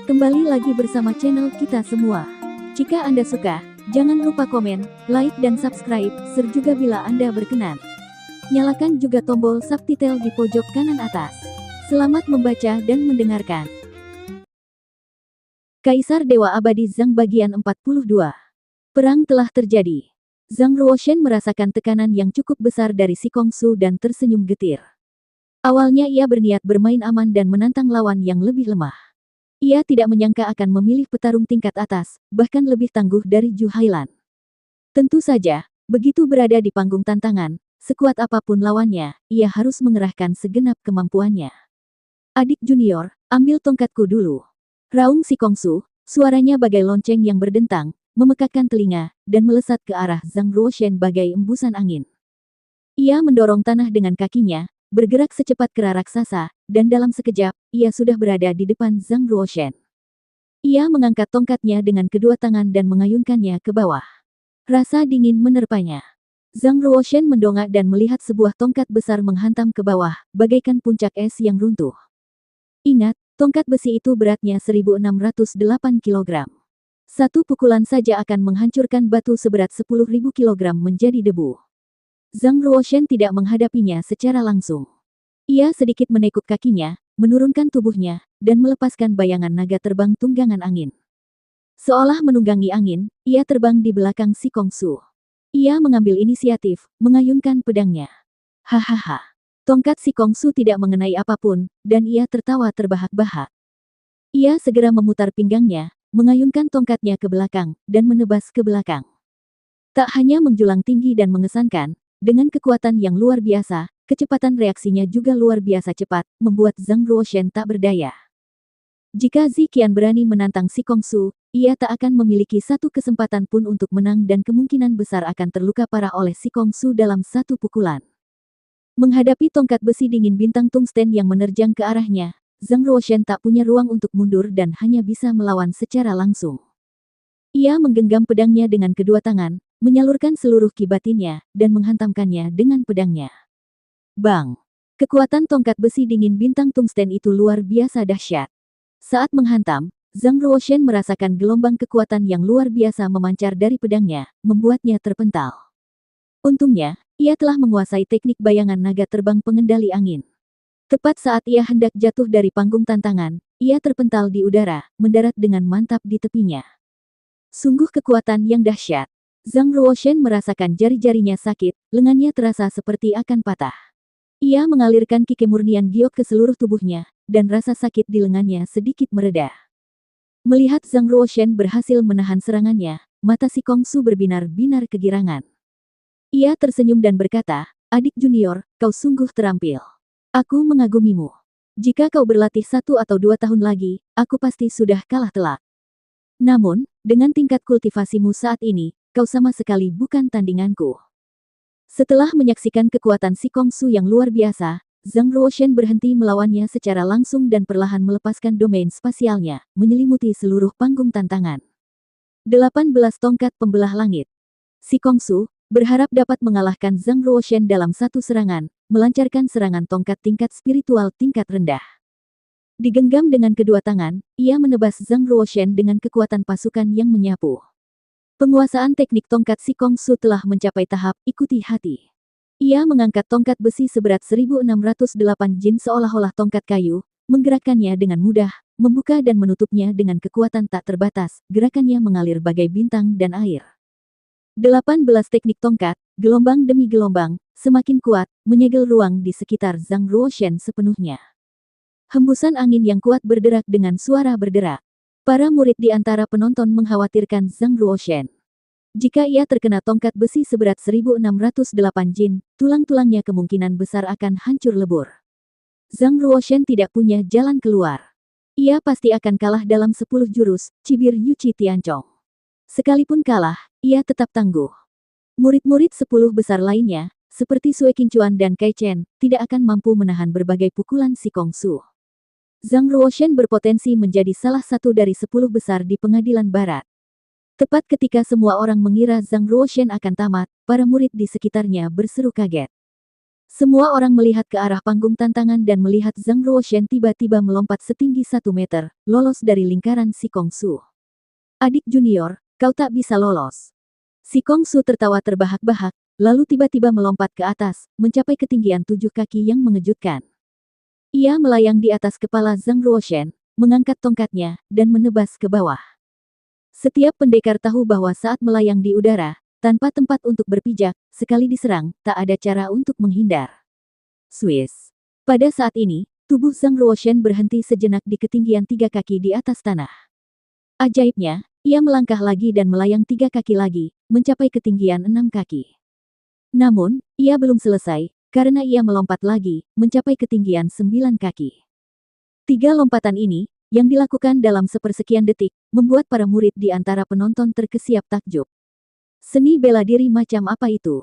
Kembali lagi bersama channel kita semua. Jika Anda suka, jangan lupa komen, like dan subscribe, juga bila Anda berkenan. Nyalakan juga tombol subtitle di pojok kanan atas. Selamat membaca dan mendengarkan. Kaisar Dewa Abadi Zhang bagian 42. Perang telah terjadi. Zhang Ruoshen merasakan tekanan yang cukup besar dari Si Kongsu dan tersenyum getir. Awalnya ia berniat bermain aman dan menantang lawan yang lebih lemah. Ia tidak menyangka akan memilih petarung tingkat atas, bahkan lebih tangguh dari Zhu Hailan. Tentu saja, begitu berada di panggung tantangan, sekuat apapun lawannya, ia harus mengerahkan segenap kemampuannya. Adik junior, ambil tongkatku dulu. Raung Si Kongsu, suaranya bagai lonceng yang berdentang, memekakkan telinga, dan melesat ke arah Zhang Ruoshen bagai embusan angin. Ia mendorong tanah dengan kakinya, bergerak secepat kera raksasa, dan dalam sekejap, ia sudah berada di depan Zhang Ruoshen. Ia mengangkat tongkatnya dengan kedua tangan dan mengayunkannya ke bawah. Rasa dingin menerpanya. Zhang Ruoshen mendongak dan melihat sebuah tongkat besar menghantam ke bawah, bagaikan puncak es yang runtuh. Ingat, tongkat besi itu beratnya 1608 kg. Satu pukulan saja akan menghancurkan batu seberat 10.000 kg menjadi debu. Zhang Ruoshen tidak menghadapinya secara langsung. Ia sedikit menekuk kakinya, menurunkan tubuhnya, dan melepaskan bayangan naga terbang tunggangan angin. Seolah menunggangi angin, ia terbang di belakang Si Kongsu. Ia mengambil inisiatif, mengayunkan pedangnya. Hahaha. Tongkat Si Kongsu tidak mengenai apapun, dan ia tertawa terbahak-bahak. Ia segera memutar pinggangnya, mengayunkan tongkatnya ke belakang, dan menebas ke belakang. Tak hanya menjulang tinggi dan mengesankan, dengan kekuatan yang luar biasa, kecepatan reaksinya juga luar biasa cepat, membuat Zhang Ruoshen tak berdaya. Jika Ziqian berani menantang Si Kongsu, ia tak akan memiliki satu kesempatan pun untuk menang dan kemungkinan besar akan terluka parah oleh Si Kongsu dalam satu pukulan. Menghadapi tongkat besi dingin bintang tungsten yang menerjang ke arahnya, Zhang Ruoshen tak punya ruang untuk mundur dan hanya bisa melawan secara langsung. Ia menggenggam pedangnya dengan kedua tangan, menyalurkan seluruh kibatinnya, dan menghantamkannya dengan pedangnya. Bang! Kekuatan tongkat besi dingin bintang tungsten itu luar biasa dahsyat. Saat menghantam, Zhang Ruoshen merasakan gelombang kekuatan yang luar biasa memancar dari pedangnya, membuatnya terpental. Untungnya, ia telah menguasai teknik bayangan naga terbang pengendali angin. Tepat saat ia hendak jatuh dari panggung tantangan, ia terpental di udara, mendarat dengan mantap di tepinya. Sungguh kekuatan yang dahsyat. Zhang Ruoshen merasakan jari-jarinya sakit, lengannya terasa seperti akan patah. Ia mengalirkan ki kemurnian giok ke seluruh tubuhnya, dan rasa sakit di lengannya sedikit mereda. Melihat Zhang Ruoshen berhasil menahan serangannya, mata Si Kongsu berbinar-binar kegirangan. Ia tersenyum dan berkata, "Adik junior, kau sungguh terampil. Aku mengagumimu. Jika kau berlatih 1 atau 2 tahun lagi, aku pasti sudah kalah telak. Namun, dengan tingkat kultivasimu saat ini, kau sama sekali bukan tandinganku." Setelah menyaksikan kekuatan Si Kongsu yang luar biasa, Zhang Ruoshen berhenti melawannya secara langsung dan perlahan melepaskan domain spasialnya, menyelimuti seluruh panggung tantangan. 18 tongkat pembelah langit. Si Kongsu berharap dapat mengalahkan Zhang Ruoshen dalam satu serangan, melancarkan serangan tongkat tingkat spiritual tingkat rendah. Digenggam dengan kedua tangan, ia menebas Zhang Ruoshen dengan kekuatan pasukan yang menyapu. Penguasaan teknik tongkat Si Kongsu telah mencapai tahap ikuti hati. Ia mengangkat tongkat besi seberat 1608 jin seolah-olah tongkat kayu, menggerakkannya dengan mudah, membuka dan menutupnya dengan kekuatan tak terbatas, gerakannya mengalir bagai bintang dan air. 18 teknik tongkat, gelombang demi gelombang, semakin kuat, menyegel ruang di sekitar Zhang Ruoshen sepenuhnya. Hembusan angin yang kuat berderak dengan suara berderak. Para murid di antara penonton mengkhawatirkan Zhang Ruoshen. Jika ia terkena tongkat besi seberat 1608 jin, tulang-tulangnya kemungkinan besar akan hancur lebur. Zhang Ruoshen tidak punya jalan keluar. Ia pasti akan kalah dalam 10 jurus, cibir Yuchi Tianchong. Sekalipun kalah, ia tetap tangguh. Murid-murid 10 besar lainnya, seperti Sue Qingchuan dan Kai Chen, tidak akan mampu menahan berbagai pukulan Si Kongsu. Zhang Ruoshen berpotensi menjadi salah satu dari 10 besar di pengadilan barat. Tepat ketika semua orang mengira Zhang Ruoshen akan tamat, para murid di sekitarnya berseru kaget. Semua orang melihat ke arah panggung tantangan dan melihat Zhang Ruoshen tiba-tiba melompat setinggi 1 meter, lolos dari lingkaran Si Kongsu. Adik junior, kau tak bisa lolos. Si Kongsu tertawa terbahak-bahak, lalu tiba-tiba melompat ke atas, mencapai ketinggian 7 kaki yang mengejutkan. Ia melayang di atas kepala Zhang Ruoshen, mengangkat tongkatnya, dan menebas ke bawah. Setiap pendekar tahu bahwa saat melayang di udara, tanpa tempat untuk berpijak, sekali diserang, tak ada cara untuk menghindar. Swiss. Pada saat ini, tubuh Zhang Ruoshen berhenti sejenak di ketinggian 3 kaki di atas tanah. Ajaibnya, ia melangkah lagi dan melayang 3 kaki lagi, mencapai ketinggian 6 kaki. Namun, ia belum selesai, karena ia melompat lagi, mencapai ketinggian 9 kaki. 3 lompatan ini, yang dilakukan dalam sepersekian detik, membuat para murid di antara penonton terkesiap takjub. Seni bela diri macam apa itu?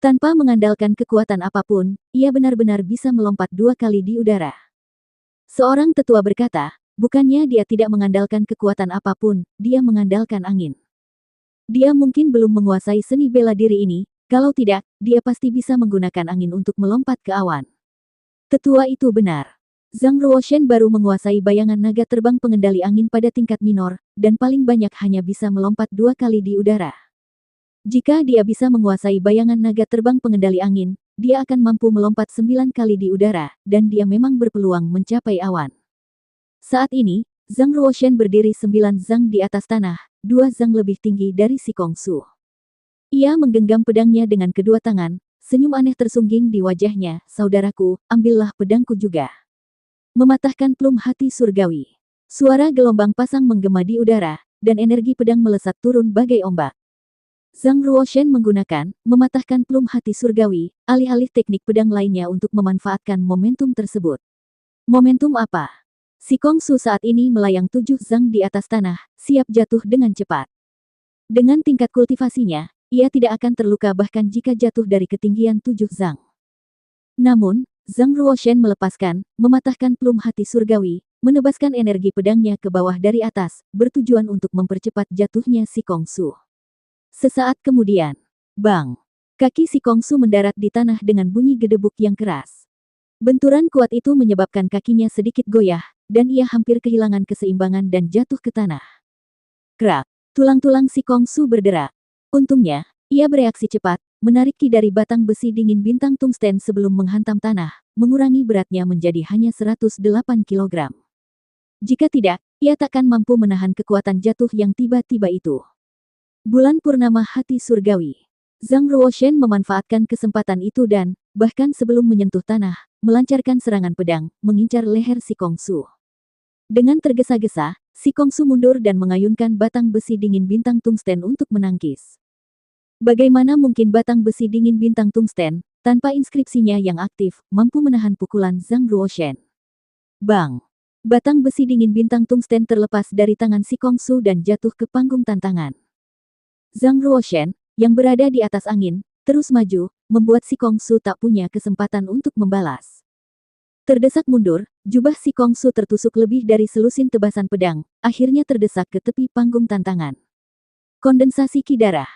Tanpa mengandalkan kekuatan apapun, ia benar-benar bisa melompat 2 kali di udara. Seorang tetua berkata, bukannya dia tidak mengandalkan kekuatan apapun, dia mengandalkan angin. Dia mungkin belum menguasai seni bela diri ini, kalau tidak, dia pasti bisa menggunakan angin untuk melompat ke awan. Tetua itu benar. Zhang Ruoshen baru menguasai bayangan naga terbang pengendali angin pada tingkat minor, dan paling banyak hanya bisa melompat 2 kali di udara. Jika dia bisa menguasai bayangan naga terbang pengendali angin, dia akan mampu melompat 9 kali di udara, dan dia memang berpeluang mencapai awan. Saat ini, Zhang Ruoshen berdiri 9 zhang di atas tanah, 2 zhang lebih tinggi dari Si Kongsu. Ia menggenggam pedangnya dengan kedua tangan, senyum aneh tersungging di wajahnya, saudaraku, ambillah pedangku juga. Mematahkan plum hati surgawi. Suara gelombang pasang menggema di udara, dan energi pedang melesat turun bagai ombak. Zhang Ruoshen mematahkan plum hati surgawi, alih-alih teknik pedang lainnya untuk memanfaatkan momentum tersebut. Momentum apa? Si Kongsu saat ini melayang 7 zhang di atas tanah, siap jatuh dengan cepat. Dengan tingkat kultivasinya, ia tidak akan terluka bahkan jika jatuh dari ketinggian 7 zhang. Namun, Zhang Ruoshen mematahkan plum hati surgawi, menebaskan energi pedangnya ke bawah dari atas, bertujuan untuk mempercepat jatuhnya Si Kongsu. Sesaat kemudian, bang! Kaki Si Kongsu mendarat di tanah dengan bunyi gedebuk yang keras. Benturan kuat itu menyebabkan kakinya sedikit goyah, dan ia hampir kehilangan keseimbangan dan jatuh ke tanah. Krak! Tulang-tulang Si Kongsu berderak. Untungnya, ia bereaksi cepat, menarik ki dari batang besi dingin bintang tungsten sebelum menghantam tanah, mengurangi beratnya menjadi hanya 108 kg. Jika tidak, ia takkan mampu menahan kekuatan jatuh yang tiba-tiba itu. Bulan purnama hati surgawi. Zhang Ruoshen memanfaatkan kesempatan itu dan, bahkan sebelum menyentuh tanah, melancarkan serangan pedang, mengincar leher Si Kongsu. Dengan tergesa-gesa, Si Kongsu mundur dan mengayunkan batang besi dingin bintang tungsten untuk menangkis. Bagaimana mungkin batang besi dingin bintang tungsten, tanpa inskripsinya yang aktif, mampu menahan pukulan Zhang Ruoshen? Bang! Batang besi dingin bintang tungsten terlepas dari tangan Si Kongsu dan jatuh ke panggung tantangan. Zhang Ruoshen, yang berada di atas angin, terus maju, membuat Si Kongsu tak punya kesempatan untuk membalas. Terdesak mundur, jubah Si Kongsu tertusuk lebih dari selusin tebasan pedang, akhirnya terdesak ke tepi panggung tantangan. Kondensasi ki darah.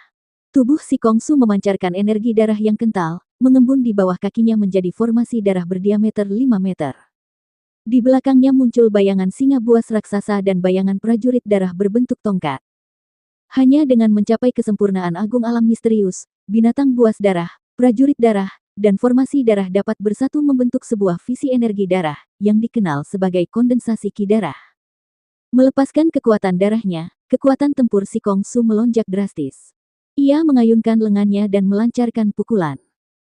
Tubuh Si Kongsu memancarkan energi darah yang kental, mengembun di bawah kakinya menjadi formasi darah berdiameter 5 meter. Di belakangnya muncul bayangan singa buas raksasa dan bayangan prajurit darah berbentuk tongkat. Hanya dengan mencapai kesempurnaan agung alam misterius, binatang buas darah, prajurit darah, dan formasi darah dapat bersatu membentuk sebuah visi energi darah, yang dikenal sebagai kondensasi ki darah. Melepaskan kekuatan darahnya, kekuatan tempur Si Kongsu melonjak drastis. Ia mengayunkan lengannya dan melancarkan pukulan.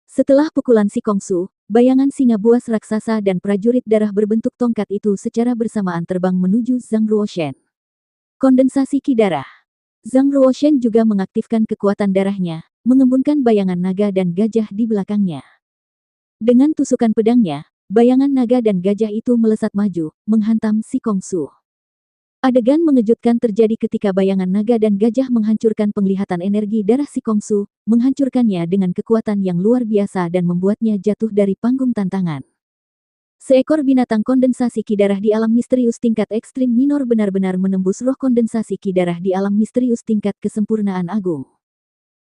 Setelah pukulan Si Kongsu, bayangan singa buas raksasa dan prajurit darah berbentuk tongkat itu secara bersamaan terbang menuju Zhang Ruoshen. Kondensasi ki darah. Zhang Ruoshen juga mengaktifkan kekuatan darahnya, mengembunkan bayangan naga dan gajah di belakangnya. Dengan tusukan pedangnya, bayangan naga dan gajah itu melesat maju, menghantam Si Kongsu. Adegan mengejutkan terjadi ketika bayangan naga dan gajah menghancurkan penglihatan energi darah Si Kongsu, menghancurkannya dengan kekuatan yang luar biasa dan membuatnya jatuh dari panggung tantangan. Seekor binatang kondensasi ki darah di alam misterius tingkat ekstrim minor benar-benar menembus roh kondensasi ki darah di alam misterius tingkat kesempurnaan agung.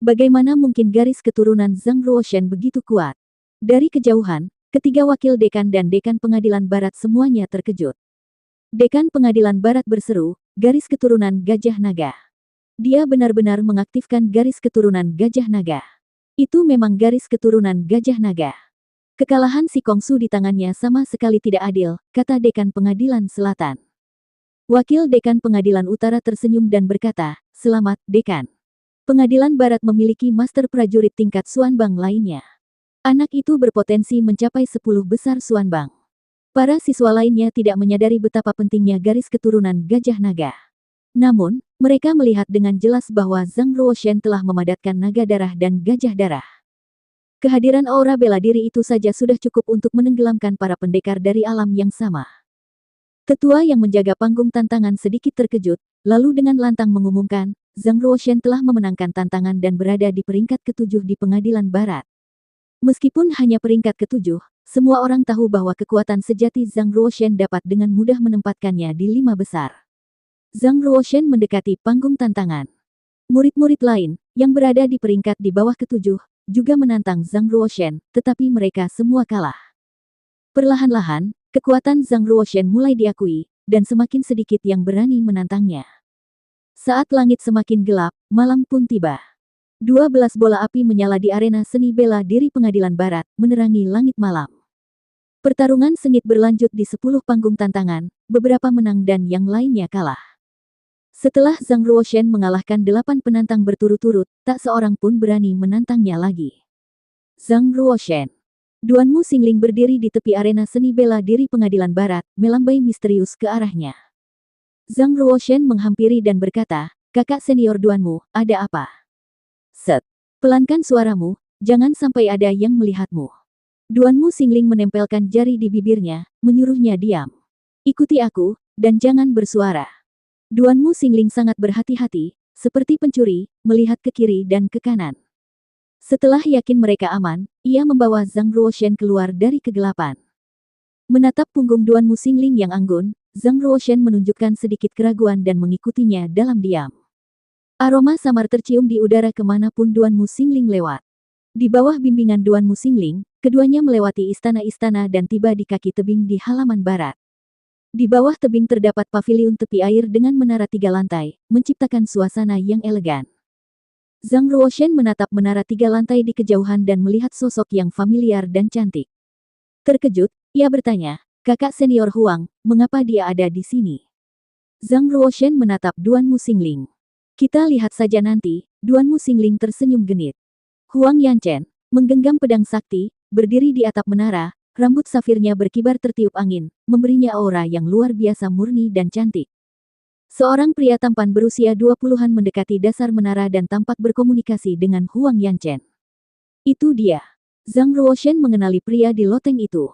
Bagaimana mungkin garis keturunan Zhang Ruoshen begitu kuat? Dari kejauhan, ketiga wakil dekan dan dekan pengadilan barat semuanya terkejut. Dekan pengadilan barat berseru, garis keturunan Gajah Naga. Dia benar-benar mengaktifkan garis keturunan Gajah Naga. Itu memang garis keturunan Gajah Naga. Kekalahan si Kongsu di tangannya sama sekali tidak adil, kata dekan pengadilan selatan. Wakil dekan pengadilan utara tersenyum dan berkata, selamat, dekan. Pengadilan barat memiliki master prajurit tingkat Xuanbang lainnya. Anak itu berpotensi mencapai 10 besar Xuanbang. Para siswa lainnya tidak menyadari betapa pentingnya garis keturunan Gajah Naga. Namun, mereka melihat dengan jelas bahwa Zhang Ruoshen telah memadatkan naga darah dan gajah darah. Kehadiran aura bela diri itu saja sudah cukup untuk menenggelamkan para pendekar dari alam yang sama. Tetua yang menjaga panggung tantangan sedikit terkejut, lalu dengan lantang mengumumkan, Zhang Ruoshen telah memenangkan tantangan dan berada di peringkat ke-7 di pengadilan barat. Meskipun hanya peringkat ke-7, semua orang tahu bahwa kekuatan sejati Zhang Ruoshen dapat dengan mudah menempatkannya di 5 besar. Zhang Ruoshen mendekati panggung tantangan. Murid-murid lain, yang berada di peringkat di bawah ke-7, juga menantang Zhang Ruoshen, tetapi mereka semua kalah. Perlahan-lahan, kekuatan Zhang Ruoshen mulai diakui, dan semakin sedikit yang berani menantangnya. Saat langit semakin gelap, malam pun tiba. 12 bola api menyala di arena seni bela diri pengadilan barat, menerangi langit malam. Pertarungan sengit berlanjut di 10 panggung tantangan, beberapa menang dan yang lainnya kalah. Setelah Zhang Ruoshen mengalahkan 8 penantang berturut-turut, tak seorang pun berani menantangnya lagi. Zhang Ruoshen. Duanmu Xingling berdiri di tepi arena seni bela diri pengadilan barat, melambai misterius ke arahnya. Zhang Ruoshen menghampiri dan berkata, kakak senior Duanmu, ada apa? Set. Pelankan suaramu, jangan sampai ada yang melihatmu. Duanmu Xingling menempelkan jari di bibirnya, menyuruhnya diam. Ikuti aku, dan jangan bersuara. Duanmu Xingling sangat berhati-hati, seperti pencuri, melihat ke kiri dan ke kanan. Setelah yakin mereka aman, ia membawa Zhang Ruoshen keluar dari kegelapan. Menatap punggung Duanmu Xingling yang anggun, Zhang Ruoshen menunjukkan sedikit keraguan dan mengikutinya dalam diam. Aroma samar tercium di udara kemanapun Duanmu Xingling lewat. Di bawah bimbingan Duanmu Xingling, keduanya melewati istana-istana dan tiba di kaki tebing di halaman barat. Di bawah tebing terdapat paviliun tepi air dengan menara 3 lantai, menciptakan suasana yang elegan. Zhang Ruoshen menatap menara 3 lantai di kejauhan dan melihat sosok yang familiar dan cantik. Terkejut, ia bertanya, kakak senior Huang, mengapa dia ada di sini? Zhang Ruoshen menatap Duanmu Xingling. Kita lihat saja nanti, Duanmu Xingling tersenyum genit. Huang Yanchen, menggenggam pedang sakti, berdiri di atap menara, rambut safirnya berkibar tertiup angin, memberinya aura yang luar biasa murni dan cantik. Seorang pria tampan berusia 20-an mendekati dasar menara dan tampak berkomunikasi dengan Huang Yanchen. Itu dia. Zhang Ruoshen mengenali pria di loteng itu.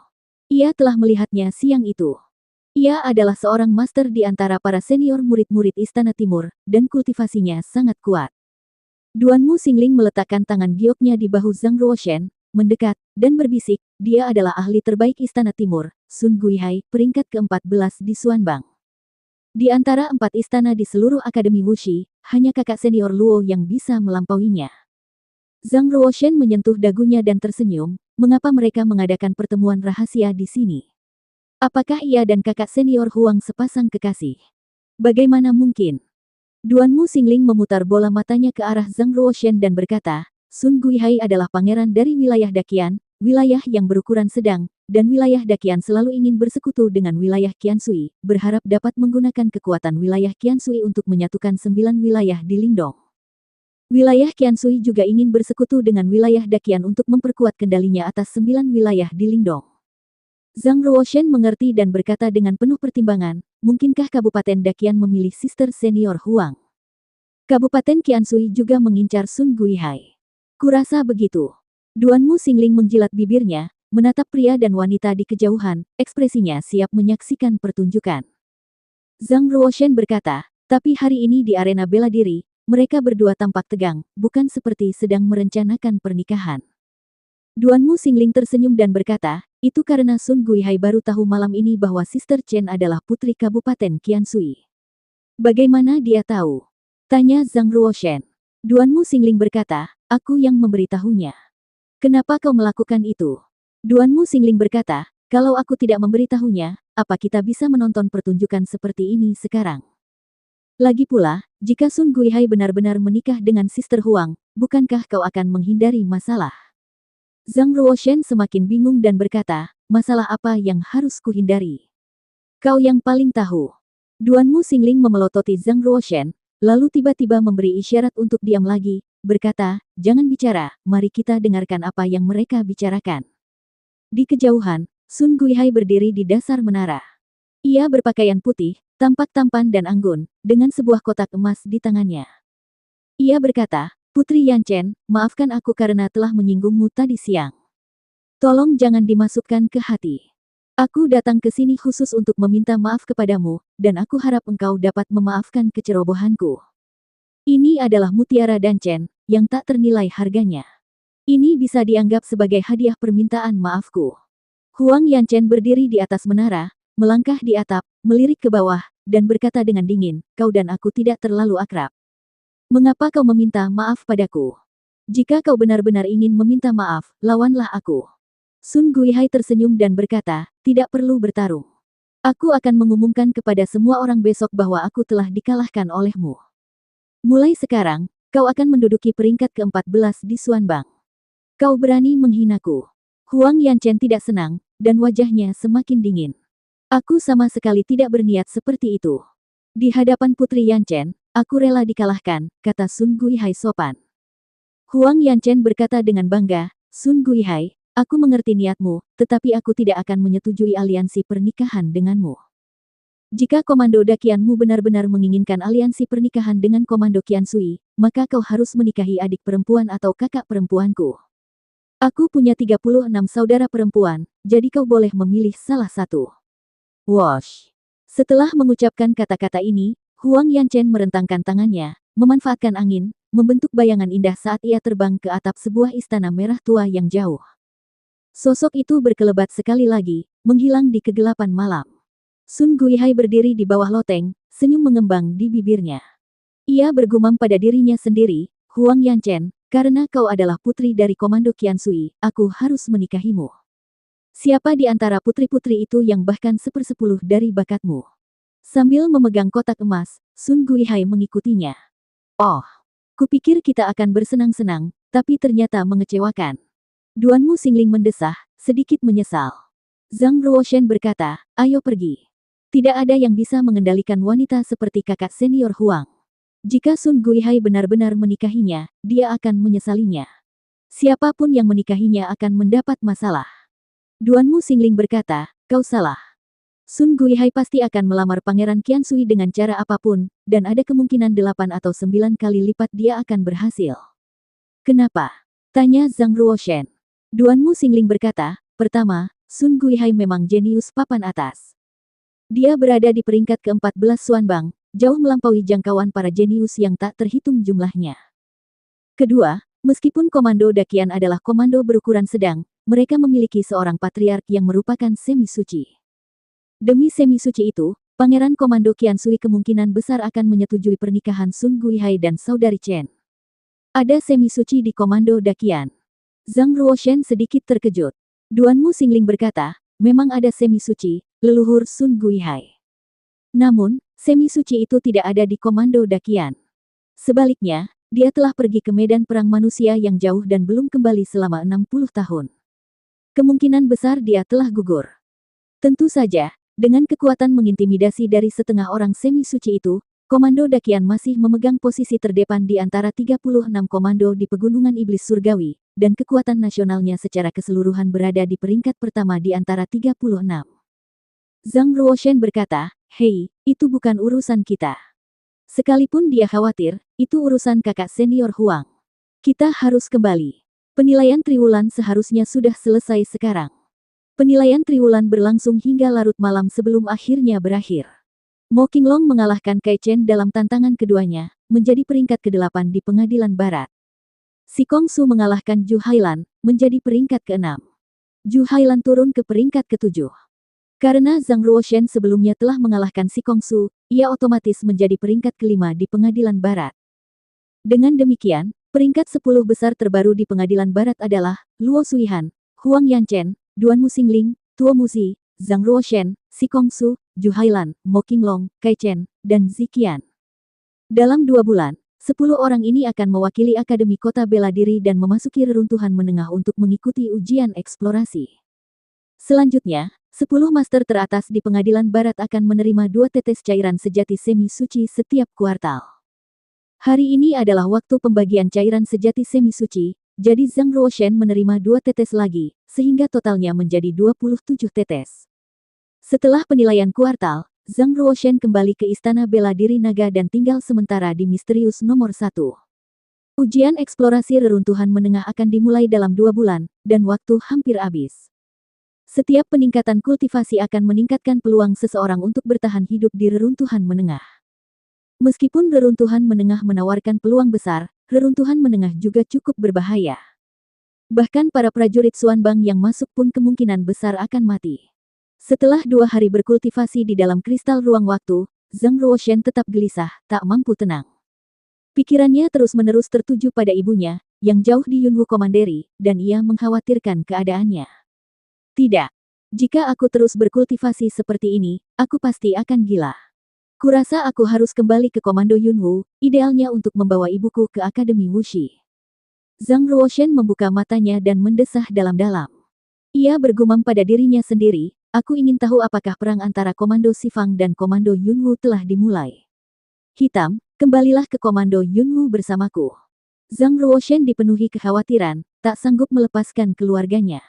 Ia telah melihatnya siang itu. Ia adalah seorang master di antara para senior murid-murid Istana Timur, dan kultivasinya sangat kuat. Duanmu Xingling meletakkan tangan gioknya di bahu Zhang Ruoshen, mendekat, dan berbisik, dia adalah ahli terbaik Istana Timur, Sun Guihai, peringkat ke-14 di Xuanbang. Di antara 4 istana di seluruh Akademi Wuxi, hanya kakak senior Luo yang bisa melampauinya. Zhang Ruoshen menyentuh dagunya dan tersenyum, mengapa mereka mengadakan pertemuan rahasia di sini? Apakah ia dan kakak senior Huang sepasang kekasih? Bagaimana mungkin? Duanmu Xingling memutar bola matanya ke arah Zhang Ruoshen dan berkata, Sun Guihai adalah pangeran dari wilayah Daqian, wilayah yang berukuran sedang, dan wilayah Daqian selalu ingin bersekutu dengan wilayah Qiansui, berharap dapat menggunakan kekuatan wilayah Qiansui untuk menyatukan 9 wilayah di Lingdong. Wilayah Qiansui juga ingin bersekutu dengan wilayah Daqian untuk memperkuat kendalinya atas 9 wilayah di Lingdong. Zhang Ruoshen mengerti dan berkata dengan penuh pertimbangan, mungkinkah Kabupaten Daqian memilih sister senior Huang? Kabupaten Qiansui juga mengincar Sun Guihai. Kurasa begitu. Duanmu Xingling menjilat bibirnya, menatap pria dan wanita di kejauhan, ekspresinya siap menyaksikan pertunjukan. Zhang Ruoshen berkata, tapi hari ini di arena bela diri, mereka berdua tampak tegang, bukan seperti sedang merencanakan pernikahan. Duanmu Xingling tersenyum dan berkata, itu karena Sun Guihai baru tahu malam ini bahwa Sister Chen adalah putri Kabupaten Qiansui. Bagaimana dia tahu? Tanya Zhang Ruoshen. Duanmu Xingling berkata, aku yang memberitahunya. Kenapa kau melakukan itu? Duanmu Xingling berkata, kalau aku tidak memberitahunya, apa kita bisa menonton pertunjukan seperti ini sekarang? Lagi pula, jika Sun Guihai benar-benar menikah dengan Sister Huang, bukankah kau akan menghindari masalah? Zhang Ruoshen semakin bingung dan berkata, masalah apa yang harus kuhindari? Kau yang paling tahu. Duanmu Xingling memelototi Zhang Ruoshen, lalu tiba-tiba memberi isyarat untuk diam lagi, berkata, jangan bicara, mari kita dengarkan apa yang mereka bicarakan. Di kejauhan, Sun Guihai berdiri di dasar menara. Ia berpakaian putih, tampak tampan dan anggun, dengan sebuah kotak emas di tangannya. Ia berkata, Putri Yanchen, maafkan aku karena telah menyinggungmu tadi siang. Tolong jangan dimasukkan ke hati. Aku datang ke sini khusus untuk meminta maaf kepadamu, dan aku harap engkau dapat memaafkan kecerobohanku. Ini adalah mutiara Danchen, yang tak ternilai harganya. Ini bisa dianggap sebagai hadiah permintaan maafku. Huang Yanchen berdiri di atas menara, melangkah di atap, melirik ke bawah, dan berkata dengan dingin, kau dan aku tidak terlalu akrab. Mengapa kau meminta maaf padaku? Jika kau benar-benar ingin meminta maaf, lawanlah aku. Sun Guihai tersenyum dan berkata, tidak perlu bertarung. Aku akan mengumumkan kepada semua orang besok bahwa aku telah dikalahkan olehmu. Mulai sekarang, kau akan menduduki peringkat ke-14 di Xuanbang. Kau berani menghinaku. Huang Yanchen tidak senang, dan wajahnya semakin dingin. Aku sama sekali tidak berniat seperti itu. Di hadapan Putri Yanchen, aku rela dikalahkan, kata Sun Guihai sopan. Huang Yanchen berkata dengan bangga, Sun Guihai, aku mengerti niatmu, tetapi aku tidak akan menyetujui aliansi pernikahan denganmu. Jika komando dakianmu benar-benar menginginkan aliansi pernikahan dengan komando Qian Sui, maka kau harus menikahi adik perempuan atau kakak perempuanku. Aku punya 36 saudara perempuan, jadi kau boleh memilih salah satu. Wosh! Setelah mengucapkan kata-kata ini, Huang Yanchen merentangkan tangannya, memanfaatkan angin, membentuk bayangan indah saat ia terbang ke atap sebuah istana merah tua yang jauh. Sosok itu berkelebat sekali lagi, menghilang di kegelapan malam. Sun Guihai berdiri di bawah loteng, senyum mengembang di bibirnya. Ia bergumam pada dirinya sendiri, Huang Yanchen, karena kau adalah putri dari komando Qian Sui, aku harus menikahimu. Siapa di antara putri-putri itu yang bahkan 1/10 dari bakatmu? Sambil memegang kotak emas, Sun Guihai mengikutinya. Oh, kupikir kita akan bersenang-senang, tapi ternyata mengecewakan. Duanmu Xingling mendesah, sedikit menyesal. Zhang Ruoshen berkata, ayo pergi. Tidak ada yang bisa mengendalikan wanita seperti kakak senior Huang. Jika Sun Guihai benar-benar menikahinya, dia akan menyesalinya. Siapapun yang menikahinya akan mendapat masalah. Duanmu Xingling berkata, kau salah. Sun Guihai pasti akan melamar Pangeran Qian Sui dengan cara apapun, dan ada kemungkinan 8 atau 9 kali lipat dia akan berhasil. Kenapa? Tanya Zhang Ruoshen. Duanmu Xingling berkata, pertama, Sun Guihai memang jenius papan atas. Dia berada di peringkat ke-14 Xuanbang, jauh melampaui jangkauan para jenius yang tak terhitung jumlahnya. Kedua, meskipun komando dakian adalah komando berukuran sedang, mereka memiliki seorang patriark yang merupakan semi-suci. Demi semi-suci itu, Pangeran Komando Qian Sui kemungkinan besar akan menyetujui pernikahan Sun Guihai dan saudari Chen. Ada semi-suci di komando dakian. Zhang Ruoshen sedikit terkejut. Duanmu Xingling berkata, memang ada semi-suci, leluhur Sun Guihai. Namun, semi-suci itu tidak ada di komando dakian. Sebaliknya, dia telah pergi ke medan perang manusia yang jauh dan belum kembali selama 60 tahun. Kemungkinan besar dia telah gugur. Tentu saja, dengan kekuatan mengintimidasi dari setengah orang semi-suci itu, komando dakian masih memegang posisi terdepan di antara 36 komando di Pegunungan Iblis Surgawi, dan kekuatan nasionalnya secara keseluruhan berada di peringkat pertama di antara 36. Zhang Ruoshen berkata, hei, itu bukan urusan kita. Sekalipun dia khawatir, itu urusan kakak senior Huang. Kita harus kembali. Penilaian triwulan seharusnya sudah selesai sekarang. Penilaian triwulan berlangsung hingga larut malam sebelum akhirnya berakhir. Mo Qinglong mengalahkan Kai Chen dalam tantangan keduanya, menjadi peringkat ke-8 di Pengadilan Barat. Si Kong Su mengalahkan Zhu Hailan, menjadi peringkat ke-6. Zhu Hailan turun ke peringkat ke-7. Karena Zhang Ruoshen sebelumnya telah mengalahkan si Kong Su, ia otomatis menjadi peringkat ke-5 di Pengadilan Barat. Dengan demikian, peringkat 10 besar terbaru di Pengadilan Barat adalah Luo Suihan, Huang Yanchen, Duan Muxingling, Tuo Muzi, Zhang Ruoshen, Si Kongsu, Ju Hailan, Mo Qinglong, Kai Chen, dan Ziqian. Dalam 2 bulan, 10 orang ini akan mewakili Akademi Kota Bela Diri dan memasuki reruntuhan menengah untuk mengikuti ujian eksplorasi. Selanjutnya, 10 master teratas di Pengadilan Barat akan menerima 2 tetes cairan sejati semi suci setiap kuartal. Hari ini adalah waktu pembagian cairan sejati semi suci, jadi Zhang Ruoshen menerima 2 tetes lagi, sehingga totalnya menjadi 27 tetes. Setelah penilaian kuartal, Zhang Ruoshen kembali ke Istana Bela Diri Naga dan tinggal sementara di Misterius nomor 1. Ujian eksplorasi reruntuhan menengah akan dimulai dalam 2 bulan, dan waktu hampir habis. Setiap peningkatan kultivasi akan meningkatkan peluang seseorang untuk bertahan hidup di reruntuhan menengah. Meskipun reruntuhan menengah menawarkan peluang besar, reruntuhan menengah juga cukup berbahaya. Bahkan para prajurit Xuanbang yang masuk pun kemungkinan besar akan mati. Setelah 2 hari berkultivasi di dalam kristal ruang waktu, Zhang Ruoshen tetap gelisah, tak mampu tenang. Pikirannya terus-menerus tertuju pada ibunya, yang jauh di Yunwu Commandery, dan ia mengkhawatirkan keadaannya. Tidak. Jika aku terus berkultivasi seperti ini, aku pasti akan gila. Kurasa aku harus kembali ke Komando Yunwu, idealnya untuk membawa ibuku ke Akademi Wuxi. Zhang Ruoshen membuka matanya dan mendesah dalam-dalam. Ia bergumam pada dirinya sendiri, aku ingin tahu apakah perang antara Komando Sifang dan Komando Yunwu telah dimulai. Hitam, kembalilah ke Komando Yunwu bersamaku. Zhang Ruoshen dipenuhi kekhawatiran, tak sanggup melepaskan keluarganya.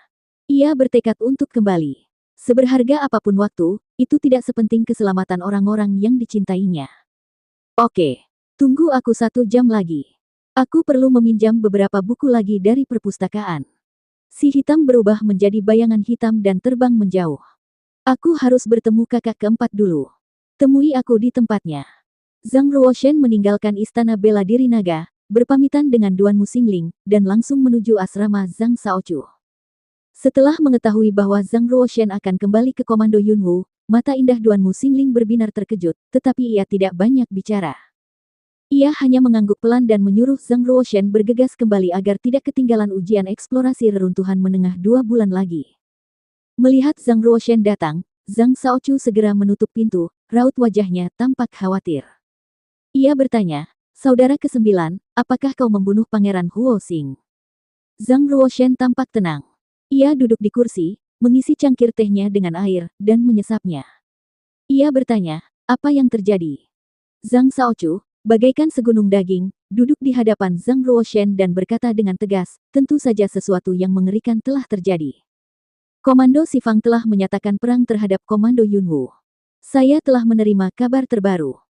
Ia bertekad untuk kembali. Seberharga apapun waktu, itu tidak sepenting keselamatan orang-orang yang dicintainya. Oke, tunggu aku 1 jam lagi. Aku perlu meminjam beberapa buku lagi dari perpustakaan. Si hitam berubah menjadi bayangan hitam dan terbang menjauh. Aku harus bertemu kakak keempat dulu. Temui aku di tempatnya. Zhang Ruoshen meninggalkan Istana Bela Diri Naga, berpamitan dengan Duan Muxingling, dan langsung menuju asrama Zhang Shaochu. Setelah mengetahui bahwa Zhang Ruoshen akan kembali ke Komando Yunwu, mata indah Duan Muxingling berbinar terkejut, tetapi ia tidak banyak bicara. Ia hanya mengangguk pelan dan menyuruh Zhang Ruoshen bergegas kembali agar tidak ketinggalan ujian eksplorasi reruntuhan menengah 2 bulan lagi. Melihat Zhang Ruoshen datang, Zhang Shaochu segera menutup pintu, raut wajahnya tampak khawatir. Ia bertanya, "Saudara ke-9, apakah kau membunuh Pangeran Huoxing?" Zhang Ruoshen tampak tenang. Ia duduk di kursi, mengisi cangkir tehnya dengan air, dan menyesapnya. Ia bertanya, apa yang terjadi? Zhang Shaochu, bagaikan segunung daging, duduk di hadapan Zhang Ruoshen dan berkata dengan tegas, tentu saja sesuatu yang mengerikan telah terjadi. Komando Sifang telah menyatakan perang terhadap Komando Yunwu. Saya telah menerima kabar terbaru.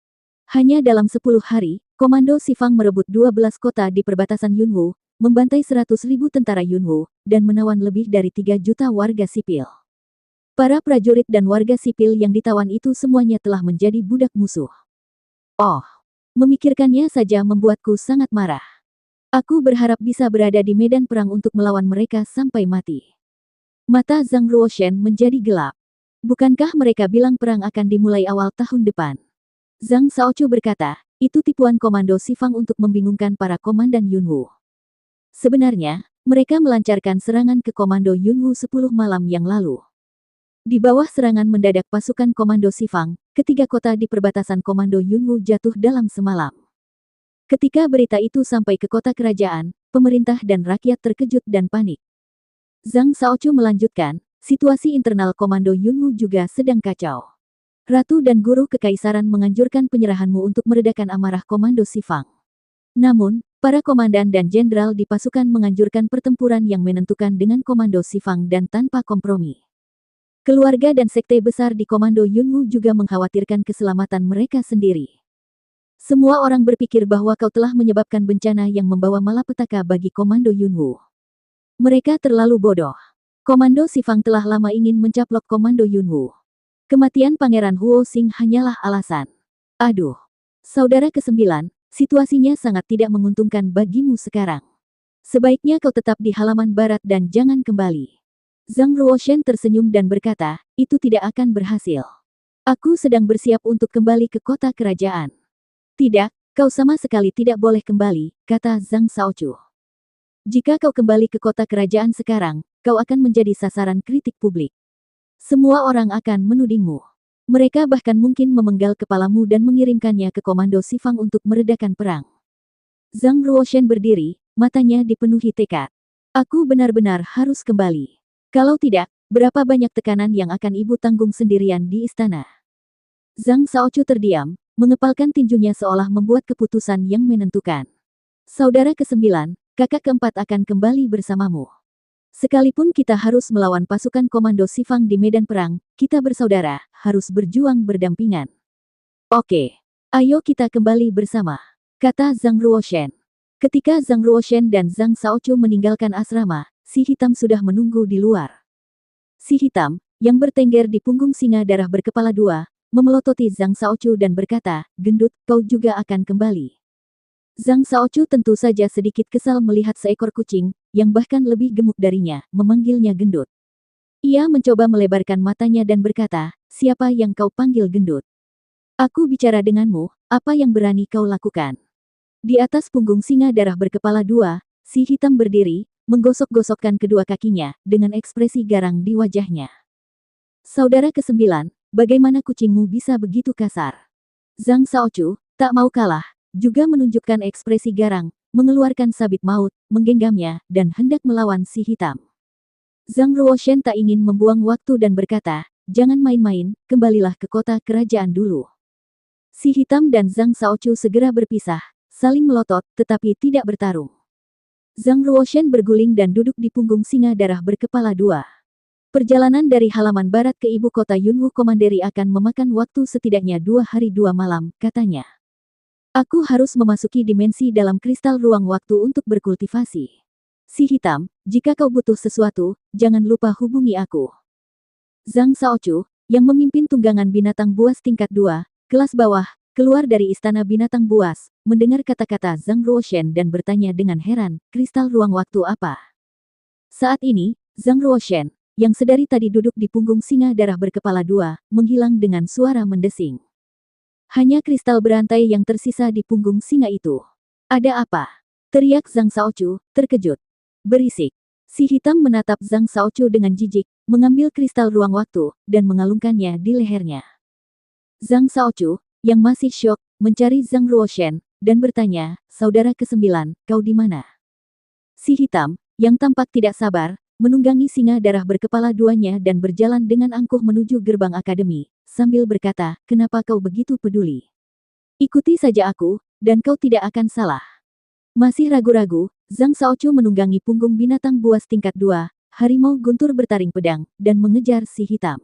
Hanya dalam 10 hari, Komando Sifang merebut 12 kota di perbatasan Yunwu, membantai 100.000 tentara Yunwu, dan menawan lebih dari 3 juta warga sipil. Para prajurit dan warga sipil yang ditawan itu semuanya telah menjadi budak musuh. Oh, memikirkannya saja membuatku sangat marah. Aku berharap bisa berada di medan perang untuk melawan mereka sampai mati. Mata Zhang Ruoshen menjadi gelap. Bukankah mereka bilang perang akan dimulai awal tahun depan? Zhang Shaochu berkata, itu tipuan Komando Sifang untuk membingungkan para komandan Yunwu. Sebenarnya, mereka melancarkan serangan ke Komando Yunwu 10 malam yang lalu. Di bawah serangan mendadak pasukan Komando Sifang, ketiga kota di perbatasan Komando Yunwu jatuh dalam semalam. Ketika berita itu sampai ke kota kerajaan, pemerintah dan rakyat terkejut dan panik. Zhang Shaochu melanjutkan, situasi internal Komando Yunwu juga sedang kacau. Ratu dan guru kekaisaran menganjurkan penyerahanmu untuk meredakan amarah Komando Sifang. Namun, para komandan dan jenderal di pasukan menganjurkan pertempuran yang menentukan dengan Komando Sifang dan tanpa kompromi. Keluarga dan sekte besar di Komando Yunwu juga mengkhawatirkan keselamatan mereka sendiri. Semua orang berpikir bahwa kau telah menyebabkan bencana yang membawa malapetaka bagi Komando Yunwu. Mereka terlalu bodoh. Komando Sifang telah lama ingin mencaplok Komando Yunwu. Kematian Pangeran Huoxing hanyalah alasan. Aduh, saudara ke-9, situasinya sangat tidak menguntungkan bagimu sekarang. Sebaiknya kau tetap di halaman barat dan jangan kembali. Zhang Ruoshen tersenyum dan berkata, itu tidak akan berhasil. Aku sedang bersiap untuk kembali ke kota kerajaan. Tidak, kau sama sekali tidak boleh kembali, kata Zhang Shaochu. Jika kau kembali ke kota kerajaan sekarang, kau akan menjadi sasaran kritik publik. Semua orang akan menudingmu. Mereka bahkan mungkin memenggal kepalamu dan mengirimkannya ke komando Sifang untuk meredakan perang. Zhang Ruoshen berdiri, matanya dipenuhi tekad. Aku benar-benar harus kembali. Kalau tidak, berapa banyak tekanan yang akan ibu tanggung sendirian di istana? Zhang Shaochu terdiam, mengepalkan tinjunya seolah membuat keputusan yang menentukan. Saudara ke-9, kakak keempat akan kembali bersamamu. Sekalipun kita harus melawan pasukan komando Sifang di medan perang, kita bersaudara, harus berjuang berdampingan. Oke. Ayo kita kembali bersama, kata Zhang Ruoshen. Ketika Zhang Ruoshen dan Zhang Shaochu meninggalkan asrama, si hitam sudah menunggu di luar. Si hitam, yang bertengger di punggung singa darah berkepala dua, memelototi Zhang Shaochu dan berkata, "Gendut, kau juga akan kembali." Zhang Shaochu tentu saja sedikit kesal melihat seekor kucing, yang bahkan lebih gemuk darinya, memanggilnya gendut. Ia mencoba melebarkan matanya dan berkata, "Siapa yang kau panggil gendut? Aku bicara denganmu, apa yang berani kau lakukan?" Di atas punggung singa darah berkepala dua, si hitam berdiri, menggosok-gosokkan kedua kakinya, dengan ekspresi garang di wajahnya. Saudara ke-9, bagaimana kucingmu bisa begitu kasar? Zhang Shaochu, tak mau kalah, juga menunjukkan ekspresi garang, mengeluarkan sabit maut, menggenggamnya, dan hendak melawan si hitam. Zhang Ruoshen tak ingin membuang waktu dan berkata, "Jangan main-main, kembalilah ke kota kerajaan dulu." Si hitam dan Zhang Shaochu segera berpisah, saling melotot, tetapi tidak bertarung. Zhang Ruoshen berguling dan duduk di punggung singa darah berkepala dua. Perjalanan dari halaman barat ke ibu kota Yunwu Commandery akan memakan waktu setidaknya 2 hari 2 malam, katanya. Aku harus memasuki dimensi dalam kristal ruang waktu untuk berkultivasi. Si hitam, jika kau butuh sesuatu, jangan lupa hubungi aku. Zhang Shaochu, yang memimpin tunggangan binatang buas tingkat 2, kelas bawah, keluar dari istana binatang buas, mendengar kata-kata Zhang Ruoshen dan bertanya dengan heran, kristal ruang waktu apa? Saat ini, Zhang Ruoshen, yang sedari tadi duduk di punggung singa darah berkepala dua, menghilang dengan suara mendesing. Hanya kristal berantai yang tersisa di punggung singa itu. "Ada apa?" teriak Zhang Shaochu, terkejut. "Berisik." Si hitam menatap Zhang Shaochu dengan jijik, mengambil kristal ruang waktu, dan mengalungkannya di lehernya. Zhang Shaochu, yang masih syok, mencari Zhang Ruoshen, dan bertanya, "Saudara ke-9, kau di mana?" Si hitam, yang tampak tidak sabar, menunggangi singa darah berkepala duanya dan berjalan dengan angkuh menuju gerbang akademi, sambil berkata, "Kenapa kau begitu peduli? Ikuti saja aku, dan kau tidak akan salah." Masih ragu-ragu, Zhang Shaochu menunggangi punggung binatang buas tingkat 2, harimau guntur bertaring pedang, dan mengejar si hitam.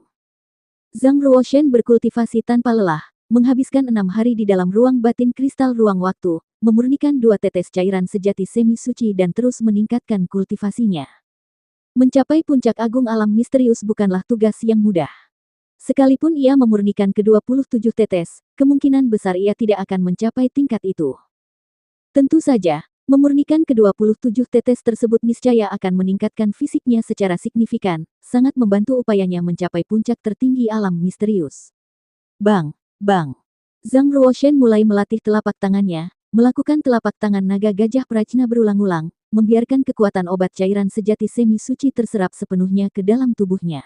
Zhang Ruoshen berkultivasi tanpa lelah, menghabiskan 6 hari di dalam ruang batin kristal ruang waktu, memurnikan 2 tetes cairan sejati semi suci dan terus meningkatkan kultivasinya. Mencapai puncak agung alam misterius bukanlah tugas yang mudah. Sekalipun ia memurnikan ke-27 tetes, kemungkinan besar ia tidak akan mencapai tingkat itu. Tentu saja, memurnikan ke-27 tetes tersebut niscaya akan meningkatkan fisiknya secara signifikan, sangat membantu upayanya mencapai puncak tertinggi alam misterius. Bang! Bang! Zhang Ruoshen mulai melatih telapak tangannya, melakukan telapak tangan naga gajah prajna berulang-ulang, membiarkan kekuatan obat cairan sejati semi suci terserap sepenuhnya ke dalam tubuhnya.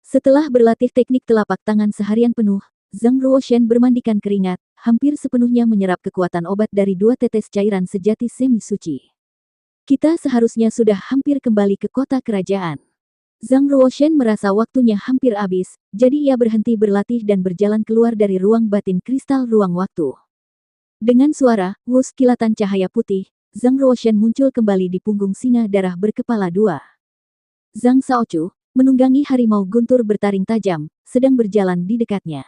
Setelah berlatih teknik telapak tangan seharian penuh, Zhang Ruoshen bermandikan keringat, hampir sepenuhnya menyerap kekuatan obat dari 2 tetes cairan sejati semi suci. Kita seharusnya sudah hampir kembali ke kota kerajaan. Zhang Ruoshen merasa waktunya hampir habis, jadi ia berhenti berlatih dan berjalan keluar dari ruang batin kristal ruang waktu. Dengan suara, wus kilatan cahaya putih, Zhang Ruoshen muncul kembali di punggung singa darah berkepala dua. Zhang Shaochu, menunggangi harimau guntur bertaring tajam, sedang berjalan di dekatnya.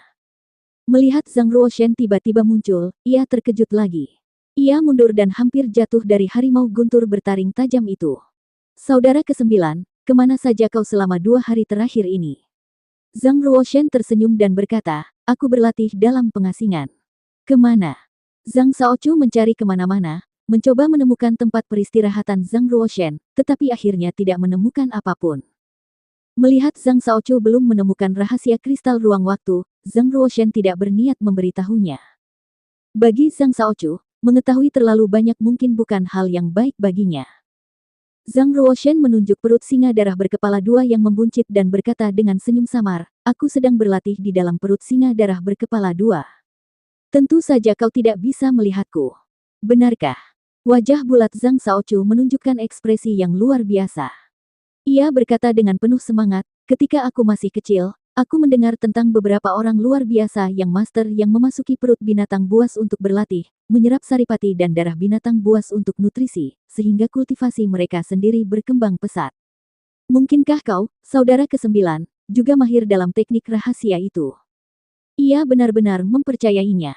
Melihat Zhang Ruoshen tiba-tiba muncul, ia terkejut lagi. Ia mundur dan hampir jatuh dari harimau guntur bertaring tajam itu. "Saudara ke-9, kemana saja kau selama 2 hari terakhir ini?" Zhang Ruoshen tersenyum dan berkata, "Aku berlatih dalam pengasingan." "Kemana?" Zhang Shaochu mencari kemana-mana, mencoba menemukan tempat peristirahatan Zhang Ruoshen, tetapi akhirnya tidak menemukan apapun. Melihat Zhang Shaochu belum menemukan rahasia kristal ruang waktu, Zhang Ruoshen tidak berniat memberitahunya. Bagi Zhang Shaochu, mengetahui terlalu banyak mungkin bukan hal yang baik baginya. Zhang Ruoshen menunjuk perut singa darah berkepala dua yang membuncit dan berkata dengan senyum samar, aku sedang berlatih di dalam perut singa darah berkepala dua. Tentu saja kau tidak bisa melihatku. Benarkah? Wajah bulat Zhang Shaochu menunjukkan ekspresi yang luar biasa. Ia berkata dengan penuh semangat, ketika aku masih kecil, aku mendengar tentang beberapa orang luar biasa yang master yang memasuki perut binatang buas untuk berlatih, menyerap saripati dan darah binatang buas untuk nutrisi, sehingga kultivasi mereka sendiri berkembang pesat. Mungkinkah kau, saudara ke-9, juga mahir dalam teknik rahasia itu? Ia benar-benar mempercayainya.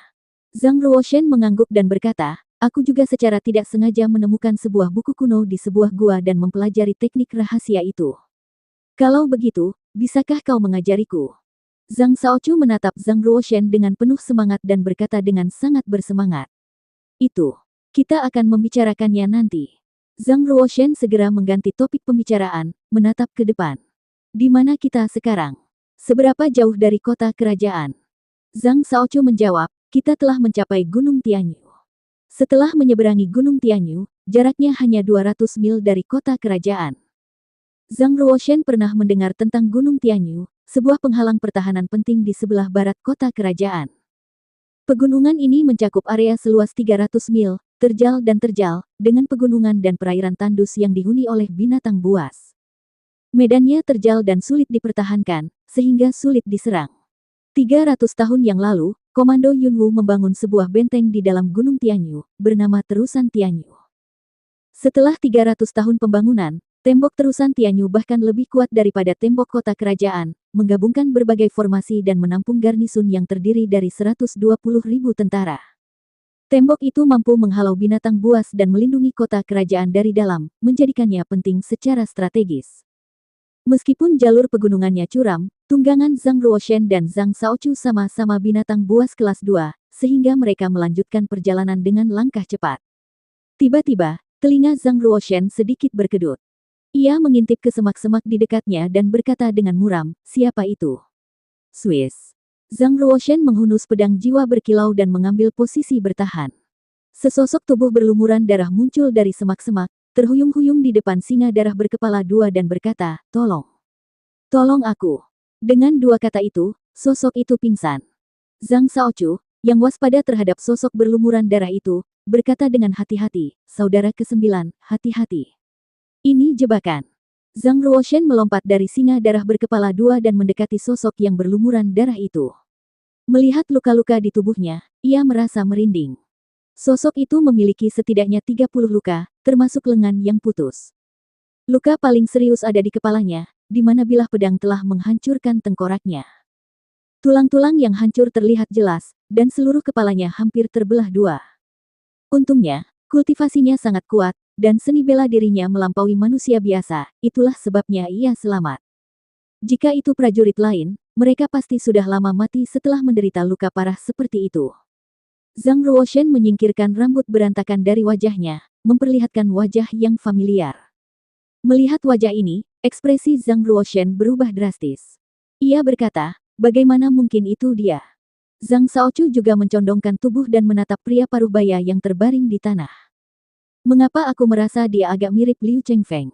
Zhang Ruoshen mengangguk dan berkata, aku juga secara tidak sengaja menemukan sebuah buku kuno di sebuah gua dan mempelajari teknik rahasia itu. Kalau begitu, bisakah kau mengajariku? Zhang Shaochu menatap Zhang Ruoshen dengan penuh semangat dan berkata dengan sangat bersemangat. Itu. Kita akan membicarakannya nanti. Zhang Ruoshen segera mengganti topik pembicaraan, menatap ke depan. Di mana kita sekarang? Seberapa jauh dari kota kerajaan? Zhang Shaochu menjawab, kita telah mencapai Gunung Tianyu. Setelah menyeberangi Gunung Tianyu, jaraknya hanya 200 mil dari kota kerajaan. Zhang Ruoshen pernah mendengar tentang Gunung Tianyu, sebuah penghalang pertahanan penting di sebelah barat kota kerajaan. Pegunungan ini mencakup area seluas 300 mil, terjal, dengan pegunungan dan perairan tandus yang dihuni oleh binatang buas. Medannya terjal dan sulit dipertahankan, sehingga sulit diserang. 300 tahun yang lalu, Komando Yunwu membangun sebuah benteng di dalam Gunung Tianyu, bernama Terusan Tianyu. Setelah 300 tahun pembangunan, tembok Terusan Tianyu bahkan lebih kuat daripada tembok kota kerajaan, menggabungkan berbagai formasi dan menampung garnisun yang terdiri dari 120.000 tentara. Tembok itu mampu menghalau binatang buas dan melindungi kota kerajaan dari dalam, menjadikannya penting secara strategis. Meskipun jalur pegunungannya curam, tunggangan Zhang Ruoshen dan Zhang Shaochu sama-sama binatang buas kelas 2, sehingga mereka melanjutkan perjalanan dengan langkah cepat. Tiba-tiba, telinga Zhang Ruoshen sedikit berkedut. Ia mengintip ke semak-semak di dekatnya dan berkata dengan muram, siapa itu? Swiss. Zhang Ruoshen menghunus pedang jiwa berkilau dan mengambil posisi bertahan. Sesosok tubuh berlumuran darah muncul dari semak-semak, terhuyung-huyung di depan singa darah berkepala dua dan berkata, tolong. Tolong aku. Dengan dua kata itu, sosok itu pingsan. Zhang Shaochu, yang waspada terhadap sosok berlumuran darah itu, berkata dengan hati-hati, saudara ke-9, hati-hati. Ini jebakan. Zhang Ruoshen melompat dari singa darah berkepala dua dan mendekati sosok yang berlumuran darah itu. Melihat luka-luka di tubuhnya, ia merasa merinding. Sosok itu memiliki setidaknya 30 luka, termasuk lengan yang putus. Luka paling serius ada di kepalanya, di mana bilah pedang telah menghancurkan tengkoraknya. Tulang-tulang yang hancur terlihat jelas, dan seluruh kepalanya hampir terbelah dua. Untungnya, kultivasinya sangat kuat, dan seni bela dirinya melampaui manusia biasa, itulah sebabnya ia selamat. Jika itu prajurit lain, mereka pasti sudah lama mati setelah menderita luka parah seperti itu. Zhang Ruoshen menyingkirkan rambut berantakan dari wajahnya, memperlihatkan wajah yang familiar. Melihat wajah ini, ekspresi Zhang Ruoshen berubah drastis. Ia berkata, bagaimana mungkin itu dia? Zhang Shaochu juga mencondongkan tubuh dan menatap pria paruh baya yang terbaring di tanah. Mengapa aku merasa dia agak mirip Liu Chengfeng?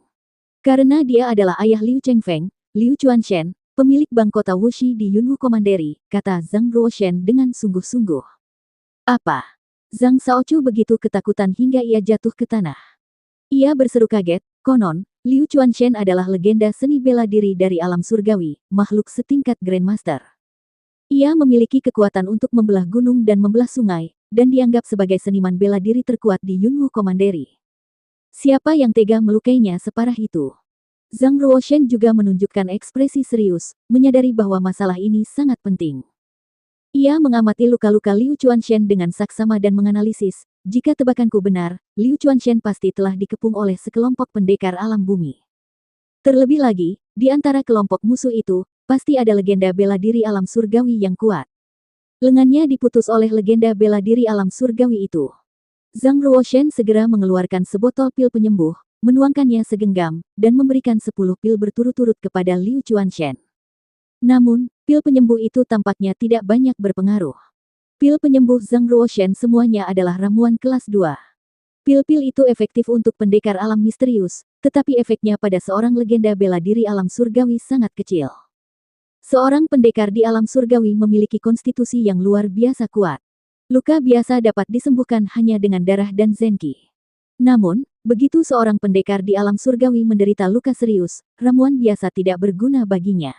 Karena dia adalah ayah Liu Chengfeng, Liu Chuanshen, pemilik bank kota Wuxi di Yunwu Commandery, kata Zhang Ruoshen dengan sungguh-sungguh. Apa? Zhang Shaochu begitu ketakutan hingga ia jatuh ke tanah. Ia berseru kaget, konon, Liu Chuanshen adalah legenda seni bela diri dari alam surgawi, makhluk setingkat Grandmaster. Ia memiliki kekuatan untuk membelah gunung dan membelah sungai, dan dianggap sebagai seniman bela diri terkuat di Yunwu Commandery. Siapa yang tega melukainya separah itu? Zhang Ruoshen juga menunjukkan ekspresi serius, menyadari bahwa masalah ini sangat penting. Ia mengamati luka-luka Liu Chuanshen dengan saksama dan menganalisis, jika tebakanku benar, Liu Chuanshen pasti telah dikepung oleh sekelompok pendekar alam bumi. Terlebih lagi, di antara kelompok musuh itu, pasti ada legenda bela diri alam surgawi yang kuat. Lengannya diputus oleh legenda bela diri alam surgawi itu. Zhang Ruoshen segera mengeluarkan sebotol pil penyembuh, menuangkannya segenggam, dan memberikan 10 pil berturut-turut kepada Liu Chuanshen. Namun, pil penyembuh itu tampaknya tidak banyak berpengaruh. Pil penyembuh Zhang Ruoshen semuanya adalah ramuan kelas 2. Pil-pil itu efektif untuk pendekar alam misterius, tetapi efeknya pada seorang legenda bela diri alam surgawi sangat kecil. Seorang pendekar di alam surgawi memiliki konstitusi yang luar biasa kuat. Luka biasa dapat disembuhkan hanya dengan darah dan zenki. Namun, begitu seorang pendekar di alam surgawi menderita luka serius, ramuan biasa tidak berguna baginya.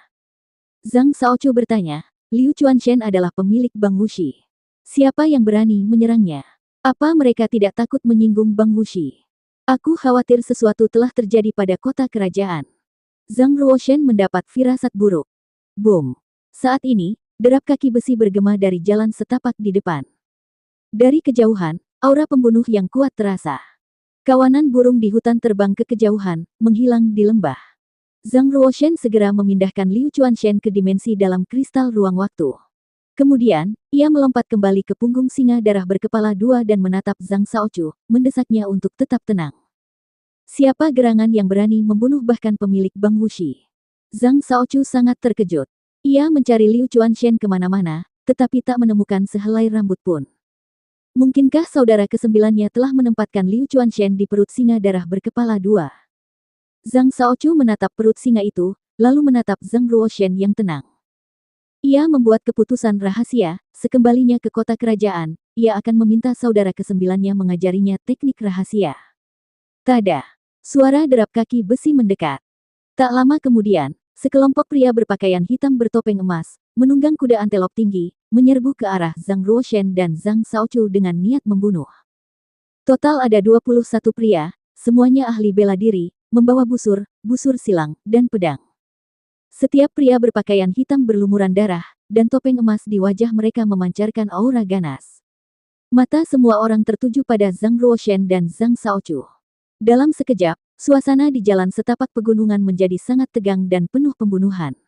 Zhang Shaochu bertanya, Liu Chuanshen adalah pemilik Bang Wuxi. Siapa yang berani menyerangnya? Apa mereka tidak takut menyinggung Bang Wuxi? Aku khawatir sesuatu telah terjadi pada kota kerajaan. Zhang Ruoshen mendapat firasat buruk. Boom! Saat ini, derap kaki besi bergema dari jalan setapak di depan. Dari kejauhan, aura pembunuh yang kuat terasa. Kawanan burung di hutan terbang ke kejauhan, menghilang di lembah. Zhang Ruoshen segera memindahkan Liu Chuanshen ke dimensi dalam kristal ruang waktu. Kemudian, ia melompat kembali ke punggung singa darah berkepala dua dan menatap Zhang Shaochu, mendesaknya untuk tetap tenang. Siapa gerangan yang berani membunuh bahkan pemilik Bang Wuxi? Zhang Shaochu sangat terkejut. Ia mencari Liu Chuanshen kemana-mana, tetapi tak menemukan sehelai rambut pun. Mungkinkah saudara kesembilannya telah menempatkan Liu Chuanshen di perut singa darah berkepala dua? Zhang Shaochu menatap perut singa itu, lalu menatap Zhang Ruoshen yang tenang. Ia membuat keputusan rahasia, sekembalinya ke kota kerajaan, ia akan meminta saudara kesembilannya mengajarinya teknik rahasia. Tada! Suara derap kaki besi mendekat. Tak lama kemudian, sekelompok pria berpakaian hitam bertopeng emas, menunggang kuda antelop tinggi, menyerbu ke arah Zhang Ruoshen dan Zhang Shaochu dengan niat membunuh. Total ada 21 pria, semuanya ahli bela diri, membawa busur, busur silang, dan pedang. Setiap pria berpakaian hitam berlumuran darah, dan topeng emas di wajah mereka memancarkan aura ganas. Mata semua orang tertuju pada Zhang Ruoshen dan Zhang Shaochu. Dalam sekejap, suasana di jalan setapak pegunungan menjadi sangat tegang dan penuh pembunuhan.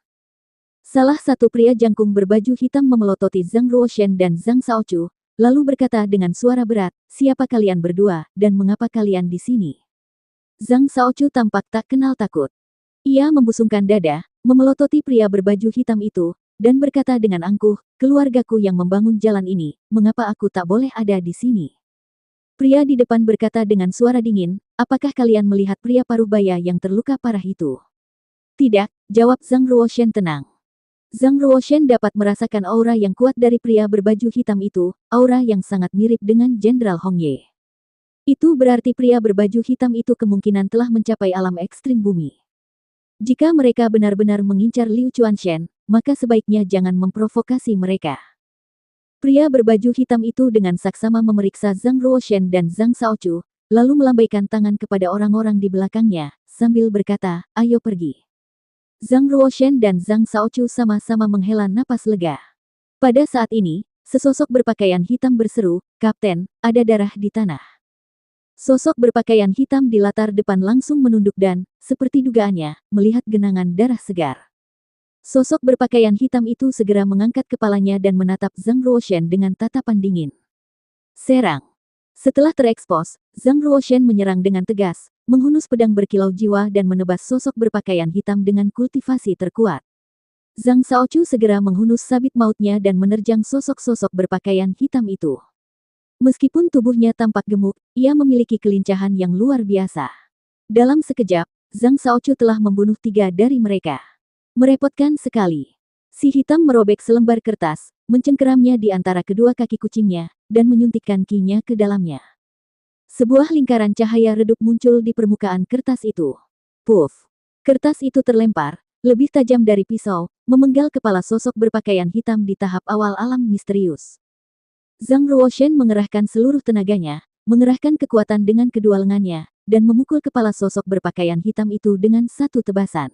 Salah satu pria jangkung berbaju hitam memelototi Zhang Ruoshen dan Zhang Shaochu, lalu berkata dengan suara berat, siapa kalian berdua, dan mengapa kalian di sini? Zhang Shaochu tampak tak kenal takut. Ia membusungkan dada, memelototi pria berbaju hitam itu, dan berkata dengan angkuh, keluargaku yang membangun jalan ini, mengapa aku tak boleh ada di sini? Pria di depan berkata dengan suara dingin, apakah kalian melihat pria paruhbaya yang terluka parah itu? Tidak, jawab Zhang Ruoshen tenang. Zhang Ruoshen dapat merasakan aura yang kuat dari pria berbaju hitam itu, aura yang sangat mirip dengan Jenderal Hong Ye. Itu berarti pria berbaju hitam itu kemungkinan telah mencapai alam ekstrim bumi. Jika mereka benar-benar mengincar Liu Chuanshen, maka sebaiknya jangan memprovokasi mereka. Pria berbaju hitam itu dengan saksama memeriksa Zhang Ruoshen dan Zhang Shaochu, lalu melambaikan tangan kepada orang-orang di belakangnya, sambil berkata, ayo pergi. Zhang Ruoshen dan Zhang Shaochu sama-sama menghela napas lega. Pada saat ini, sesosok berpakaian hitam berseru, Kapten, ada darah di tanah. Sosok berpakaian hitam di latar depan langsung menunduk dan, seperti dugaannya, melihat genangan darah segar. Sosok berpakaian hitam itu segera mengangkat kepalanya dan menatap Zhang Ruoshen dengan tatapan dingin. Serang. Setelah terekspos, Zhang Ruoshen menyerang dengan tegas, menghunus pedang berkilau jiwa dan menebas sosok berpakaian hitam dengan kultivasi terkuat. Zhang Shaochu segera menghunus sabit mautnya dan menerjang sosok-sosok berpakaian hitam itu. Meskipun tubuhnya tampak gemuk, ia memiliki kelincahan yang luar biasa. Dalam sekejap, Zhang Shaochu telah membunuh 3 dari mereka. Merepotkan sekali. Si hitam merobek selembar kertas, mencengkeramnya di antara kedua kaki kucingnya, dan menyuntikkan kinya ke dalamnya. Sebuah lingkaran cahaya redup muncul di permukaan kertas itu. Puff! Kertas itu terlempar, lebih tajam dari pisau, memenggal kepala sosok berpakaian hitam di tahap awal alam misterius. Zhang Ruoshen mengerahkan seluruh tenaganya, mengerahkan kekuatan dengan kedua lengannya, dan memukul kepala sosok berpakaian hitam itu dengan satu tebasan.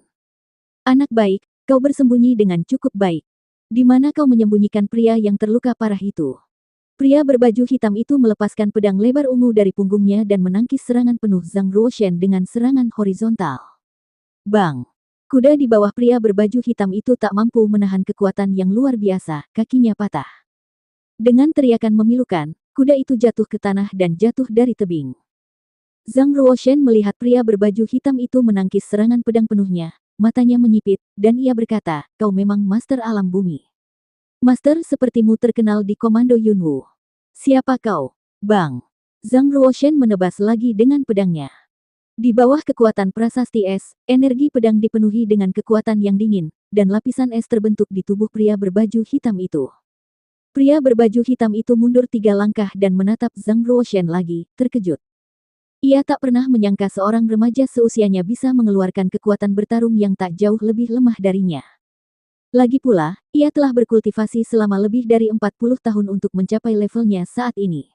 Anak baik, kau bersembunyi dengan cukup baik. Di mana kau menyembunyikan pria yang terluka parah itu? Pria berbaju hitam itu melepaskan pedang lebar ungu dari punggungnya dan menangkis serangan penuh Zhang Ruoshen dengan serangan horizontal. Bang! Kuda di bawah pria berbaju hitam itu tak mampu menahan kekuatan yang luar biasa, kakinya patah. Dengan teriakan memilukan, kuda itu jatuh ke tanah dan jatuh dari tebing. Zhang Ruoshen melihat pria berbaju hitam itu menangkis serangan pedang penuhnya. Matanya menyipit, dan ia berkata, kau memang master alam bumi. Master sepertimu terkenal di Komando Yunwu. Siapa kau? Bang! Zhang Ruoshen menebas lagi dengan pedangnya. Di bawah kekuatan prasasti es, energi pedang dipenuhi dengan kekuatan yang dingin, dan lapisan es terbentuk di tubuh pria berbaju hitam itu. Pria berbaju hitam itu mundur 3 langkah dan menatap Zhang Ruoshen lagi, terkejut. Ia tak pernah menyangka seorang remaja seusianya bisa mengeluarkan kekuatan bertarung yang tak jauh lebih lemah darinya. Lagi pula, ia telah berkultivasi selama lebih dari 40 tahun untuk mencapai levelnya saat ini.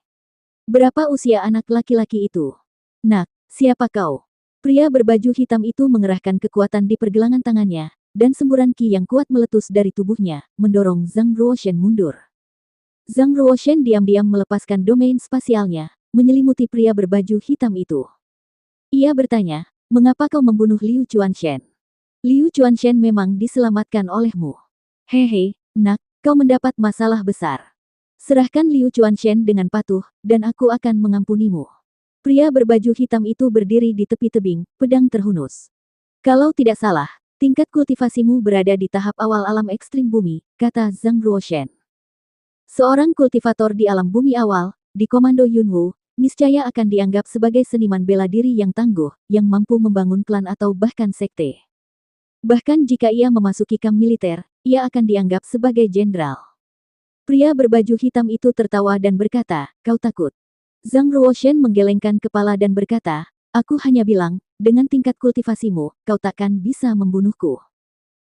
Berapa usia anak laki-laki itu? Nak, siapa kau? Pria berbaju hitam itu mengerahkan kekuatan di pergelangan tangannya, dan semburan ki yang kuat meletus dari tubuhnya, mendorong Zhang Ruoshen mundur. Zhang Ruoshen diam-diam melepaskan domain spasialnya, menyelimuti pria berbaju hitam itu. Ia bertanya, mengapa kau membunuh Liu Chuanshen? Liu Chuanshen memang diselamatkan olehmu. Hehe, nak, kau mendapat masalah besar. Serahkan Liu Chuanshen dengan patuh, dan aku akan mengampunimu. Pria berbaju hitam itu berdiri di tepi tebing, pedang terhunus. Kalau tidak salah, tingkat kultivasimu berada di tahap awal alam ekstrim bumi, kata Zhang Ruoshen. Seorang kultivator di alam bumi awal, di Komando Yunwu, niscaya akan dianggap sebagai seniman bela diri yang tangguh, yang mampu membangun klan atau bahkan sekte. Bahkan jika ia memasuki kamp militer, ia akan dianggap sebagai jenderal. Pria berbaju hitam itu tertawa dan berkata, kau takut? Zhang Ruoshen menggelengkan kepala dan berkata, aku hanya bilang, dengan tingkat kultivasimu, kau takkan bisa membunuhku.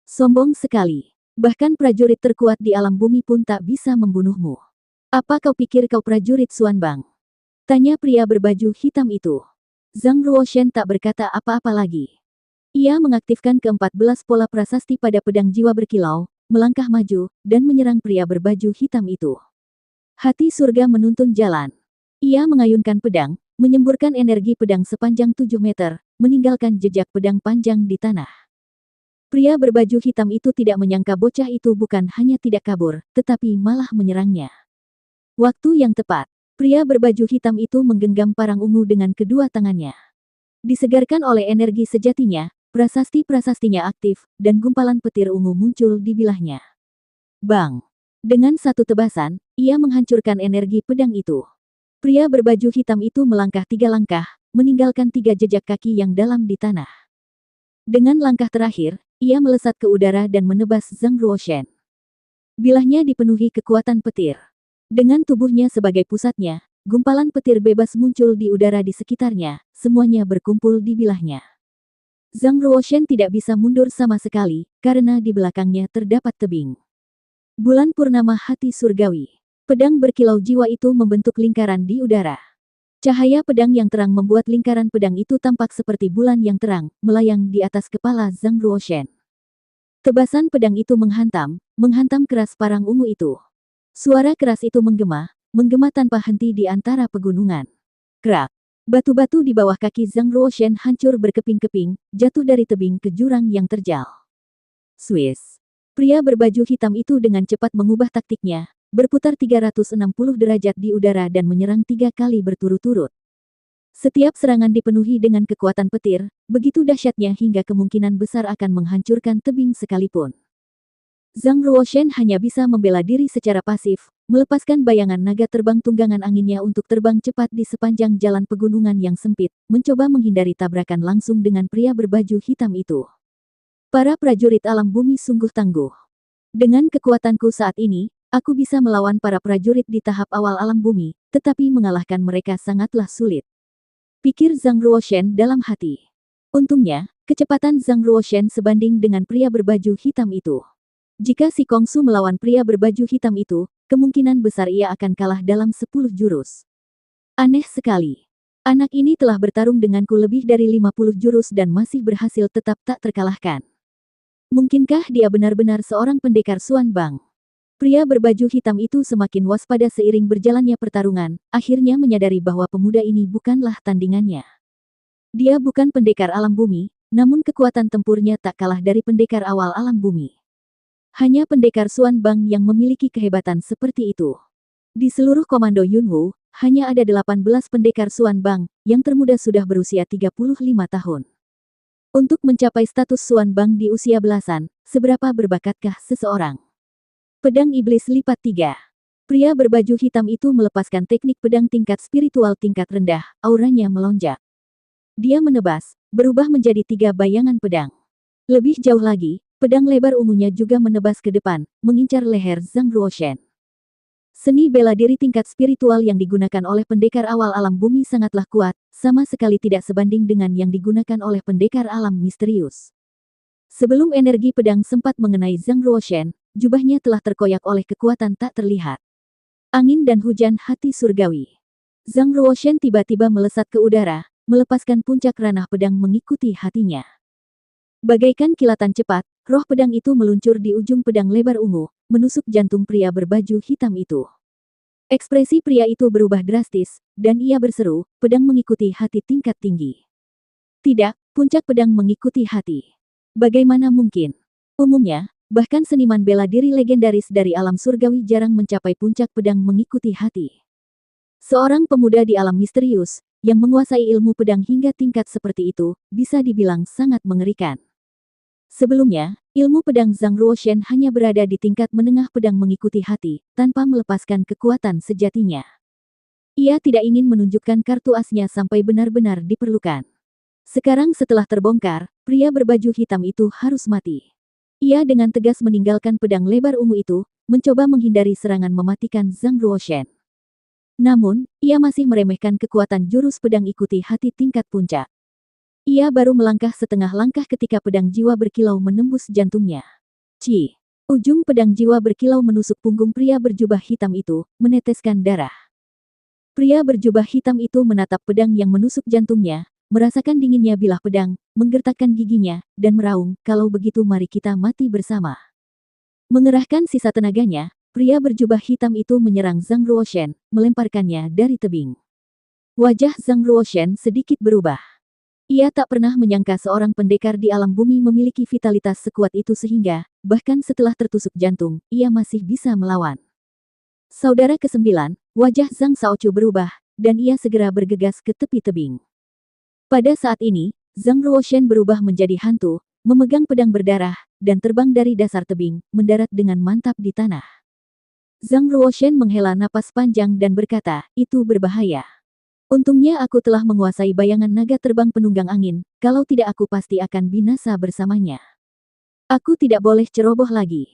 Sombong sekali. Bahkan prajurit terkuat di alam bumi pun tak bisa membunuhmu. Apa kau pikir kau prajurit Xuanbang? Tanya pria berbaju hitam itu. Zhang Ruoshen tak berkata apa-apa lagi. Ia mengaktifkan ke-14 pola prasasti pada pedang jiwa berkilau, melangkah maju, dan menyerang pria berbaju hitam itu. Hati surga menuntun jalan. Ia mengayunkan pedang, menyemburkan energi pedang sepanjang 7 meter, meninggalkan jejak pedang panjang di tanah. Pria berbaju hitam itu tidak menyangka bocah itu bukan hanya tidak kabur, tetapi malah menyerangnya. Waktu yang tepat, pria berbaju hitam itu menggenggam parang ungu dengan kedua tangannya. Disegarkan oleh energi sejatinya, prasasti-prasastinya aktif, dan gumpalan petir ungu muncul di bilahnya. Bang! Dengan satu tebasan, ia menghancurkan energi pedang itu. Pria berbaju hitam itu melangkah 3 langkah, meninggalkan 3 jejak kaki yang dalam di tanah. Dengan langkah terakhir, ia melesat ke udara dan menebas Zhang Ruoshen. Bilahnya dipenuhi kekuatan petir. Dengan tubuhnya sebagai pusatnya, gumpalan petir bebas muncul di udara di sekitarnya, semuanya berkumpul di bilahnya. Zhang Ruoshen tidak bisa mundur sama sekali, karena di belakangnya terdapat tebing. Bulan purnama hati surgawi. Pedang berkilau jiwa itu membentuk lingkaran di udara. Cahaya pedang yang terang membuat lingkaran pedang itu tampak seperti bulan yang terang, melayang di atas kepala Zhang Ruoshen. Tebasan pedang itu menghantam keras parang ungu itu. Suara keras itu menggema tanpa henti di antara pegunungan. Krak! Batu-batu di bawah kaki Zhang Ruoshen hancur berkeping-keping, jatuh dari tebing ke jurang yang terjal. Swiss! Pria berbaju hitam itu dengan cepat mengubah taktiknya, berputar 360 derajat di udara dan menyerang 3 kali berturut-turut. Setiap serangan dipenuhi dengan kekuatan petir, begitu dahsyatnya hingga kemungkinan besar akan menghancurkan tebing sekalipun. Zhang Ruoshen hanya bisa membela diri secara pasif, melepaskan bayangan naga terbang tunggangan anginnya untuk terbang cepat di sepanjang jalan pegunungan yang sempit, mencoba menghindari tabrakan langsung dengan pria berbaju hitam itu. Para prajurit alam bumi sungguh tangguh. Dengan kekuatanku saat ini, aku bisa melawan para prajurit di tahap awal alam bumi, tetapi mengalahkan mereka sangatlah sulit. Pikir Zhang Ruoshen dalam hati. Untungnya, kecepatan Zhang Ruoshen sebanding dengan pria berbaju hitam itu. Jika si Kongsu melawan pria berbaju hitam itu, kemungkinan besar ia akan kalah dalam 10 jurus. Aneh sekali. Anak ini telah bertarung denganku lebih dari 50 jurus dan masih berhasil tetap tak terkalahkan. Mungkinkah dia benar-benar seorang pendekar Xuanbang? Pria berbaju hitam itu semakin waspada seiring berjalannya pertarungan, akhirnya menyadari bahwa pemuda ini bukanlah tandingannya. Dia bukan pendekar alam bumi, namun kekuatan tempurnya tak kalah dari pendekar awal alam bumi. Hanya pendekar Xuanbang yang memiliki kehebatan seperti itu. Di seluruh komando Yunwu, hanya ada 18 pendekar Xuanbang, yang termuda sudah berusia 35 tahun. Untuk mencapai status Xuanbang di usia belasan, seberapa berbakatkah seseorang? Pedang Iblis Lipat 3. Pria berbaju hitam itu melepaskan teknik pedang tingkat spiritual tingkat rendah, auranya melonjak. Dia menebas, berubah menjadi 3 bayangan pedang. Lebih jauh lagi, pedang lebar ungunya juga menebas ke depan, mengincar leher Zhang Ruoshen. Seni bela diri tingkat spiritual yang digunakan oleh pendekar awal alam bumi sangatlah kuat, sama sekali tidak sebanding dengan yang digunakan oleh pendekar alam misterius. Sebelum energi pedang sempat mengenai Zhang Ruoshen, jubahnya telah terkoyak oleh kekuatan tak terlihat. Angin dan hujan hati surgawi. Zhang Ruoshen tiba-tiba melesat ke udara, melepaskan puncak ranah pedang mengikuti hatinya. Bagaikan kilatan cepat, roh pedang itu meluncur di ujung pedang lebar ungu, menusuk jantung pria berbaju hitam itu. Ekspresi pria itu berubah drastis, dan ia berseru, pedang mengikuti hati tingkat tinggi. Tidak, puncak pedang mengikuti hati. Bagaimana mungkin? Umumnya, bahkan seniman bela diri legendaris dari alam surgawi jarang mencapai puncak pedang mengikuti hati. Seorang pemuda di alam misterius, yang menguasai ilmu pedang hingga tingkat seperti itu, bisa dibilang sangat mengerikan. Sebelumnya, ilmu pedang Zhang Ruoshen hanya berada di tingkat menengah pedang mengikuti hati, tanpa melepaskan kekuatan sejatinya. Ia tidak ingin menunjukkan kartu asnya sampai benar-benar diperlukan. Sekarang setelah terbongkar, pria berbaju hitam itu harus mati. Ia dengan tegas meninggalkan pedang lebar ungu itu, mencoba menghindari serangan mematikan Zhang Ruoshen. Namun, ia masih meremehkan kekuatan jurus pedang ikuti hati tingkat puncak. Ia baru melangkah setengah langkah ketika pedang jiwa berkilau menembus jantungnya. Ujung pedang jiwa berkilau menusuk punggung pria berjubah hitam itu, meneteskan darah. Pria berjubah hitam itu menatap pedang yang menusuk jantungnya, merasakan dinginnya bilah pedang, menggertakkan giginya, dan meraung, kalau begitu mari kita mati bersama. Mengerahkan sisa tenaganya, pria berjubah hitam itu menyerang Zhang Ruoshen, melemparkannya dari tebing. Wajah Zhang Ruoshen sedikit berubah. Ia tak pernah menyangka seorang pendekar di alam bumi memiliki vitalitas sekuat itu sehingga, bahkan setelah tertusuk jantung, ia masih bisa melawan. Saudara ke-9, wajah Zhang Shaochu berubah, dan ia segera bergegas ke tepi tebing. Pada saat ini, Zhang Ruoshen berubah menjadi hantu, memegang pedang berdarah, dan terbang dari dasar tebing, mendarat dengan mantap di tanah. Zhang Ruoshen menghela napas panjang dan berkata, itu berbahaya. Untungnya aku telah menguasai bayangan naga terbang penunggang angin, kalau tidak aku pasti akan binasa bersamanya. Aku tidak boleh ceroboh lagi.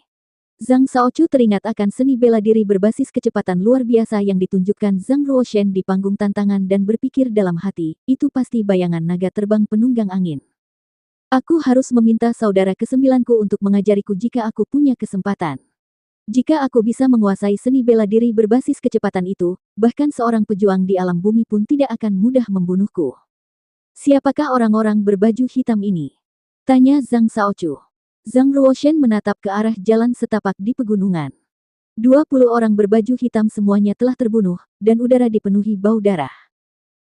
Zhang Shaochu teringat akan seni bela diri berbasis kecepatan luar biasa yang ditunjukkan Zhang Ruoshen di panggung tantangan dan berpikir dalam hati, itu pasti bayangan naga terbang penunggang angin. Aku harus meminta saudara ke-9ku untuk mengajariku jika aku punya kesempatan. Jika aku bisa menguasai seni bela diri berbasis kecepatan itu, bahkan seorang pejuang di alam bumi pun tidak akan mudah membunuhku. Siapakah orang-orang berbaju hitam ini? Tanya Zhang Shaochu. Zhang Ruoshen menatap ke arah jalan setapak di pegunungan. 20 orang berbaju hitam semuanya telah terbunuh, dan udara dipenuhi bau darah.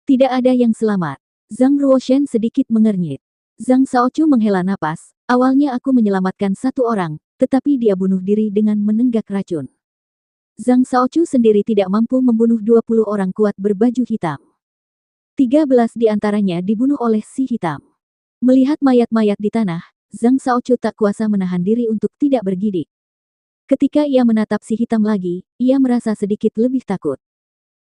Tidak ada yang selamat. Zhang Ruoshen sedikit mengernyit. Zhang Shaochu menghela napas, awalnya aku menyelamatkan 1 orang, tetapi dia bunuh diri dengan menenggak racun. Zhang Shaochu sendiri tidak mampu membunuh 20 orang kuat berbaju hitam. 13 di antaranya dibunuh oleh si hitam. Melihat mayat-mayat di tanah, Zhang Shaochu tak kuasa menahan diri untuk tidak bergidik. Ketika ia menatap si hitam lagi, ia merasa sedikit lebih takut.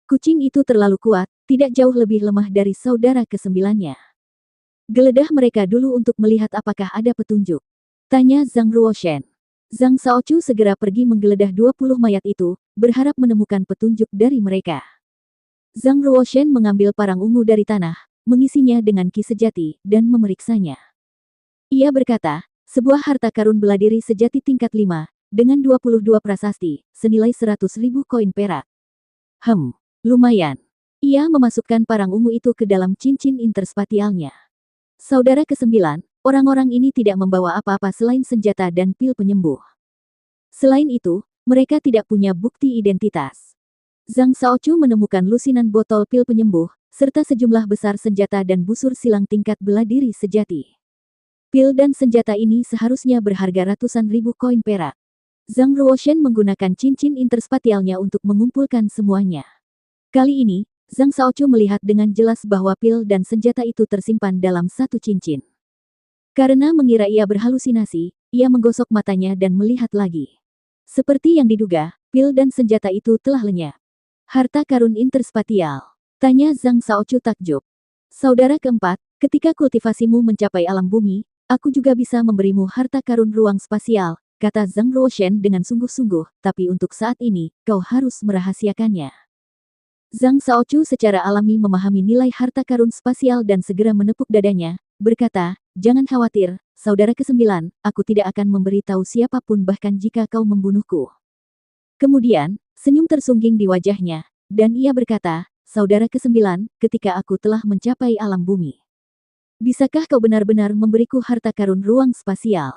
Kucing itu terlalu kuat, tidak jauh lebih lemah dari saudara ke-9-nya. Geledah mereka dulu untuk melihat apakah ada petunjuk. Tanya Zhang Ruoshen. Zhang Shaochu segera pergi menggeledah 20 mayat itu, berharap menemukan petunjuk dari mereka. Zhang Ruoshen mengambil parang ungu dari tanah, mengisinya dengan ki sejati, dan memeriksanya. Ia berkata, sebuah harta karun bela diri sejati tingkat 5, dengan 22 prasasti, senilai 100.000 koin perak. Lumayan. Ia memasukkan parang ungu itu ke dalam cincin interspatialnya. Saudara ke-9, orang-orang ini tidak membawa apa-apa selain senjata dan pil penyembuh. Selain itu, mereka tidak punya bukti identitas. Zhang Shaochu menemukan lusinan botol pil penyembuh, serta sejumlah besar senjata dan busur silang tingkat bela diri sejati. Pil dan senjata ini seharusnya berharga ratusan ribu koin perak. Zhang Ruoshen menggunakan cincin interspatialnya untuk mengumpulkan semuanya. Kali ini, Zhang Shaochu melihat dengan jelas bahwa pil dan senjata itu tersimpan dalam satu cincin. Karena mengira ia berhalusinasi, ia menggosok matanya dan melihat lagi. Seperti yang diduga, pil dan senjata itu telah lenyap. Harta karun interspatial. Tanya Zhang Shaochu takjub. Saudara keempat, ketika kultivasimu mencapai alam bumi, aku juga bisa memberimu harta karun ruang spasial, kata Zhang Ruoshen dengan sungguh-sungguh, tapi untuk saat ini, kau harus merahasiakannya. Zhang Shaochu secara alami memahami nilai harta karun spasial dan segera menepuk dadanya, berkata, jangan khawatir, saudara kesembilan, aku tidak akan memberitahu siapapun bahkan jika kau membunuhku. Kemudian, senyum tersungging di wajahnya, dan ia berkata, saudara kesembilan, ketika aku telah mencapai alam bumi. Bisakah kau benar-benar memberiku harta karun ruang spasial?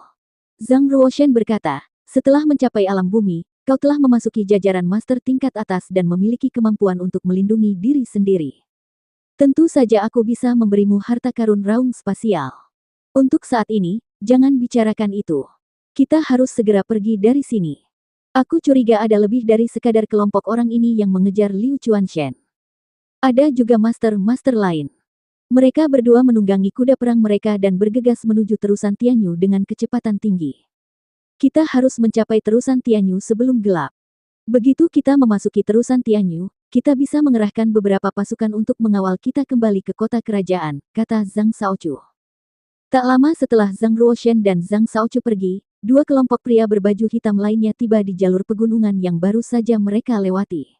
Zhang Ruoshen berkata, setelah mencapai alam bumi, kau telah memasuki jajaran master tingkat atas dan memiliki kemampuan untuk melindungi diri sendiri. Tentu saja aku bisa memberimu harta karun raung spasial. Untuk saat ini, jangan bicarakan itu. Kita harus segera pergi dari sini. Aku curiga ada lebih dari sekadar kelompok orang ini yang mengejar Liu Chuanshen. Ada juga master-master lain. Mereka berdua menunggangi kuda perang mereka dan bergegas menuju terusan Tianyu dengan kecepatan tinggi. Kita harus mencapai terusan Tianyu sebelum gelap. Begitu kita memasuki terusan Tianyu, kita bisa mengerahkan beberapa pasukan untuk mengawal kita kembali ke kota kerajaan, kata Zhang Shaochu. Tak lama setelah Zhang Ruoshen dan Zhang Shaochu pergi, dua kelompok pria berbaju hitam lainnya tiba di jalur pegunungan yang baru saja mereka lewati.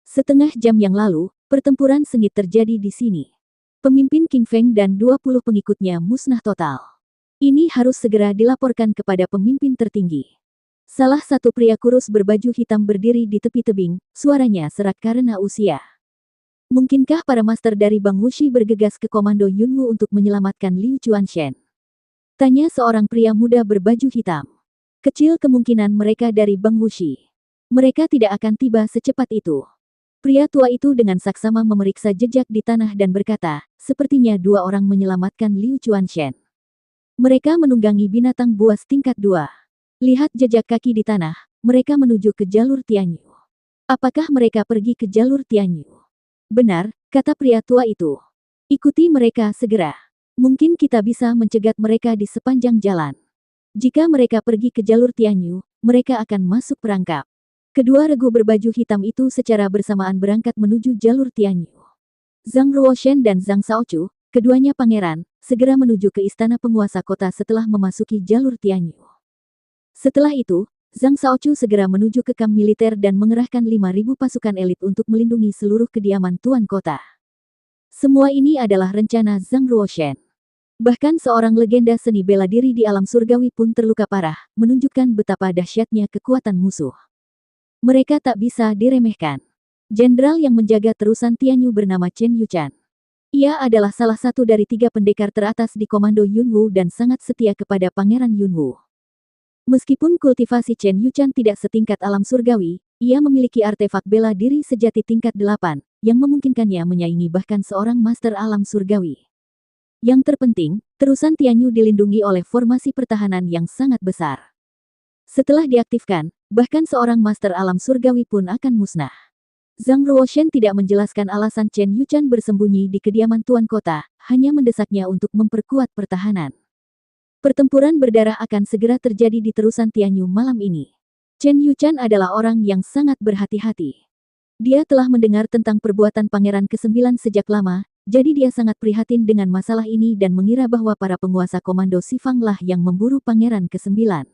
Setengah jam yang lalu, pertempuran sengit terjadi di sini. Pemimpin King Feng dan 20 pengikutnya musnah total. Ini harus segera dilaporkan kepada pemimpin tertinggi. Salah satu pria kurus berbaju hitam berdiri di tepi tebing, suaranya serak karena usia. Mungkinkah para master dari Bang Wuxi bergegas ke Komando Yunwu untuk menyelamatkan Liu Chuanshen? Tanya seorang pria muda berbaju hitam. Kecil kemungkinan mereka dari Bang Wuxi. Mereka tidak akan tiba secepat itu. Pria tua itu dengan saksama memeriksa jejak di tanah dan berkata, sepertinya dua orang menyelamatkan Liu Chuanshen. Mereka menunggangi binatang buas tingkat 2. Lihat jejak kaki di tanah, mereka menuju ke jalur Tianyu. Apakah mereka pergi ke jalur Tianyu? Benar, kata pria tua itu. Ikuti mereka segera. Mungkin kita bisa mencegat mereka di sepanjang jalan. Jika mereka pergi ke jalur Tianyu, mereka akan masuk perangkap. Kedua regu berbaju hitam itu secara bersamaan berangkat menuju jalur Tianyu. Zhang Ruoshen dan Zhang Shaochu, keduanya pangeran, segera menuju ke istana penguasa kota setelah memasuki jalur Tianyu. Setelah itu, Zhang Shaochu segera menuju ke kamp militer dan mengerahkan 5.000 pasukan elit untuk melindungi seluruh kediaman tuan kota. Semua ini adalah rencana Zhang Ruoshen. Bahkan seorang legenda seni bela diri di alam surgawi pun terluka parah, menunjukkan betapa dahsyatnya kekuatan musuh. Mereka tak bisa diremehkan. Jenderal yang menjaga terusan Tianyu bernama Chen Yuchan. Ia adalah salah satu dari 3 pendekar teratas di Komando Yunwu dan sangat setia kepada Pangeran Yunwu. Meskipun kultivasi Chen Yuchan tidak setingkat alam surgawi, ia memiliki artefak bela diri sejati tingkat 8, yang memungkinkannya menyaingi bahkan seorang master alam surgawi. Yang terpenting, terusan Tianyu dilindungi oleh formasi pertahanan yang sangat besar. Setelah diaktifkan, bahkan seorang master alam surgawi pun akan musnah. Zhang Ruoshen tidak menjelaskan alasan Chen Yuchan bersembunyi di kediaman tuan kota, hanya mendesaknya untuk memperkuat pertahanan. Pertempuran berdarah akan segera terjadi di terusan Tianyu malam ini. Chen Yuchan adalah orang yang sangat berhati-hati. Dia telah mendengar tentang perbuatan Pangeran ke-9 sejak lama, jadi dia sangat prihatin dengan masalah ini dan mengira bahwa para penguasa komando Sifang lah yang memburu Pangeran ke-9.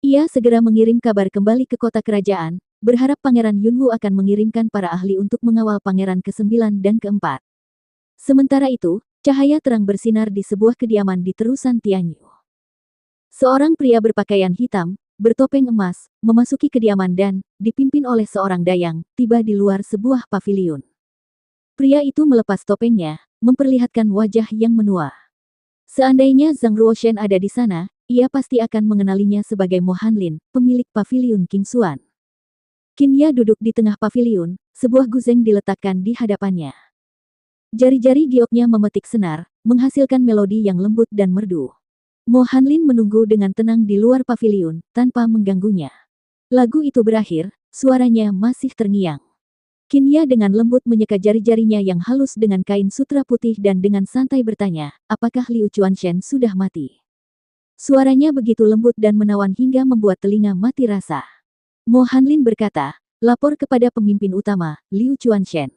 Ia segera mengirim kabar kembali ke kota kerajaan, berharap Pangeran Yunwu akan mengirimkan para ahli untuk mengawal Pangeran ke-9 dan ke-4. Sementara itu, cahaya terang bersinar di sebuah kediaman di terusan Tianyu. Seorang pria berpakaian hitam, bertopeng emas, memasuki kediaman dan, dipimpin oleh seorang dayang, tiba di luar sebuah paviliun. Pria itu melepas topengnya, memperlihatkan wajah yang menua. Seandainya Zhang Ruoshen ada di sana, ia pasti akan mengenalinya sebagai Mo Hanlin, pemilik paviliun King Xuan. Qinya duduk di tengah paviliun, sebuah guzeng diletakkan di hadapannya. Jari-jari gioknya memetik senar, menghasilkan melodi yang lembut dan merdu. Mo Hanlin menunggu dengan tenang di luar paviliun, tanpa mengganggunya. Lagu itu berakhir, suaranya masih terngiang. Qinya dengan lembut menyeka jari-jarinya yang halus dengan kain sutra putih dan dengan santai bertanya, apakah Liu Chuanshen sudah mati? Suaranya begitu lembut dan menawan hingga membuat telinga mati rasa. Mo Hanlin berkata, lapor kepada pemimpin utama, Liu Chuanshen.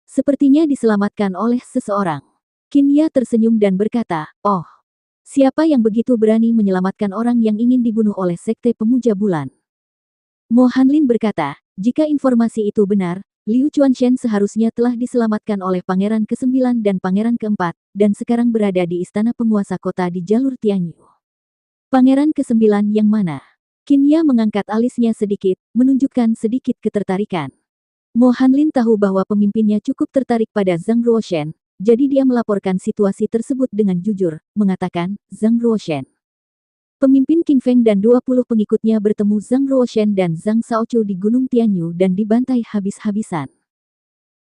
Sepertinya diselamatkan oleh seseorang. Qin Ya tersenyum dan berkata, oh, siapa yang begitu berani menyelamatkan orang yang ingin dibunuh oleh Sekte Pemuja Bulan? Mo Hanlin berkata, jika informasi itu benar, Liu Chuanshen seharusnya telah diselamatkan oleh Pangeran ke-9 dan Pangeran ke-4, dan sekarang berada di istana penguasa kota di jalur Tianyu. Pangeran ke-9 yang mana? Qin Ya mengangkat alisnya sedikit, menunjukkan sedikit ketertarikan. Mo Hanlin tahu bahwa pemimpinnya cukup tertarik pada Zhang Ruoshen, jadi dia melaporkan situasi tersebut dengan jujur, mengatakan, Zhang Ruoshen. Pemimpin Qing Feng dan 20 pengikutnya bertemu Zhang Ruoshen dan Zhang Shaochu di Gunung Tianyu dan dibantai habis-habisan.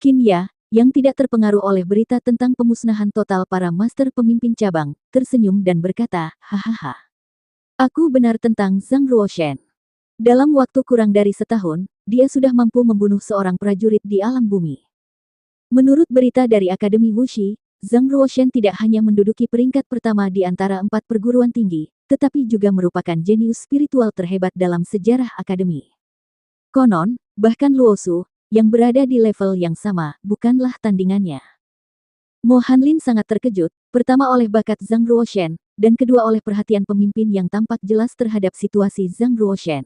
Qin Ya, yang tidak terpengaruh oleh berita tentang pemusnahan total para master pemimpin cabang, tersenyum dan berkata, hahaha. Aku benar tentang Zhang Ruoshen. Dalam waktu kurang dari setahun, dia sudah mampu membunuh seorang prajurit di alam bumi. Menurut berita dari Akademi Wuxi, Zhang Ruoshen tidak hanya menduduki peringkat pertama di antara 4 perguruan tinggi, tetapi juga merupakan jenius spiritual terhebat dalam sejarah akademi. Konon, bahkan Luosu, yang berada di level yang sama, bukanlah tandingannya. Mo Hanlin sangat terkejut, pertama oleh bakat Zhang Ruoshen, dan kedua oleh perhatian pemimpin yang tampak jelas terhadap situasi Zhang Ruoshen.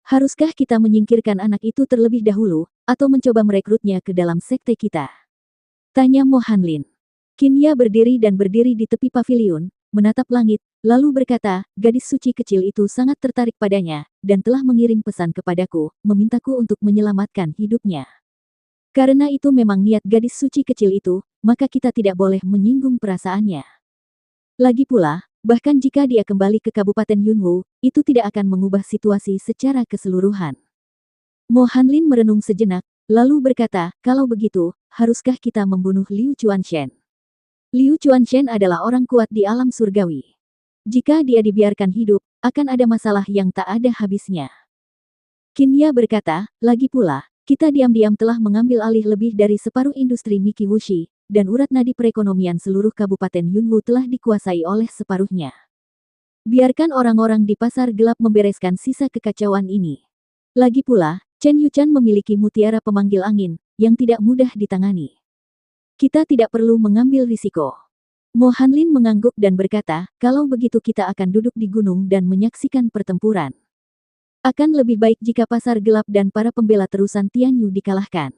Haruskah kita menyingkirkan anak itu terlebih dahulu, atau mencoba merekrutnya ke dalam sekte kita? Tanya Mo Hanlin. Qin Ya berdiri di tepi paviliun, menatap langit, lalu berkata, gadis suci kecil itu sangat tertarik padanya, dan telah mengirim pesan kepadaku, memintaku untuk menyelamatkan hidupnya. Karena itu memang niat gadis suci kecil itu, maka kita tidak boleh menyinggung perasaannya. Lagi pula, bahkan jika dia kembali ke Kabupaten Yunwu, itu tidak akan mengubah situasi secara keseluruhan. Mo Hanlin merenung sejenak, lalu berkata, kalau begitu, haruskah kita membunuh Liu Chuanshen? Liu Chuanshen adalah orang kuat di alam surgawi. Jika dia dibiarkan hidup, akan ada masalah yang tak ada habisnya. Qin Ya berkata, lagi pula, kita diam-diam telah mengambil alih lebih dari separuh industri Miki Wuxi, dan urat nadi perekonomian seluruh Kabupaten Yunwu telah dikuasai oleh separuhnya. Biarkan orang-orang di pasar gelap membereskan sisa kekacauan ini. Lagi pula, Chen Yuchan memiliki mutiara pemanggil angin, yang tidak mudah ditangani. Kita tidak perlu mengambil risiko. Mo Hanlin mengangguk dan berkata, kalau begitu kita akan duduk di gunung dan menyaksikan pertempuran. Akan lebih baik jika pasar gelap dan para pembela terusan Tianyu dikalahkan.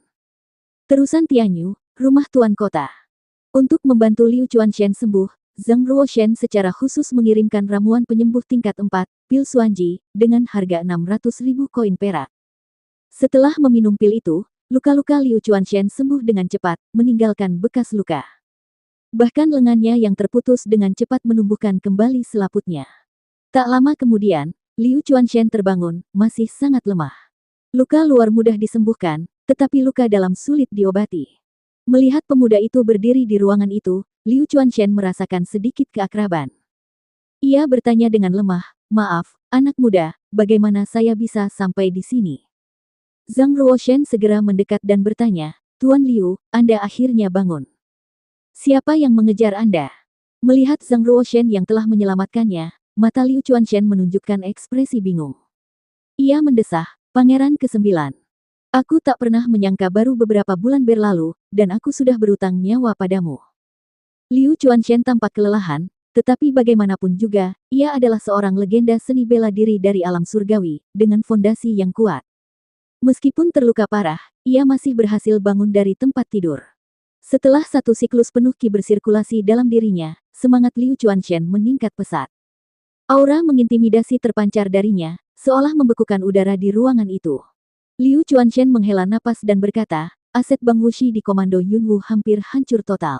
Terusan Tianyu, rumah tuan kota. Untuk membantu Liu Chuanshen sembuh, Zhang Ruoshen secara khusus mengirimkan ramuan penyembuh tingkat 4, pil Xuanji, dengan harga 600.000 koin perak. Setelah meminum pil itu, luka-luka Liu Chuanshen sembuh dengan cepat, meninggalkan bekas luka. Bahkan lengannya yang terputus dengan cepat menumbuhkan kembali selaputnya. Tak lama kemudian, Liu Chuanshen terbangun, masih sangat lemah. Luka luar mudah disembuhkan, tetapi luka dalam sulit diobati. Melihat pemuda itu berdiri di ruangan itu, Liu Chuanshen merasakan sedikit keakraban. Ia bertanya dengan lemah, maaf, anak muda, bagaimana saya bisa sampai di sini? Zhang Ruoshen segera mendekat dan bertanya, Tuan Liu, Anda akhirnya bangun. Siapa yang mengejar Anda? Melihat Zhang Ruoshen yang telah menyelamatkannya, mata Liu Chuanshen menunjukkan ekspresi bingung. Ia mendesah, Pangeran ke-9. Aku tak pernah menyangka baru beberapa bulan berlalu, dan aku sudah berutang nyawa padamu. Liu Chuanshen tampak kelelahan, tetapi bagaimanapun juga, ia adalah seorang legenda seni bela diri dari alam surgawi, dengan fondasi yang kuat. Meskipun terluka parah, ia masih berhasil bangun dari tempat tidur. Setelah satu siklus penuh ki bersirkulasi dalam dirinya, semangat Liu Chuanshen meningkat pesat. Aura mengintimidasi terpancar darinya, seolah membekukan udara di ruangan itu. Liu Chuanshen menghela napas dan berkata, aset Bang Wuxi di Komando Yunwu hampir hancur total.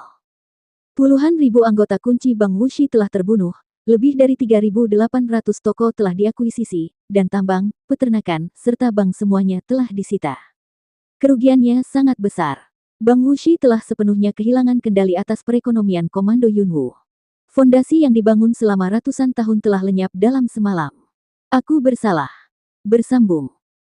Puluhan ribu anggota kunci Bang Wuxi telah terbunuh, lebih dari 3.800 toko telah diakuisisi, dan tambang, peternakan, serta bank semuanya telah disita. Kerugiannya sangat besar. Bang Wuxi telah sepenuhnya kehilangan kendali atas perekonomian Komando Yunwu. Fondasi yang dibangun selama ratusan tahun telah lenyap dalam semalam. Aku bersalah. Bersambung.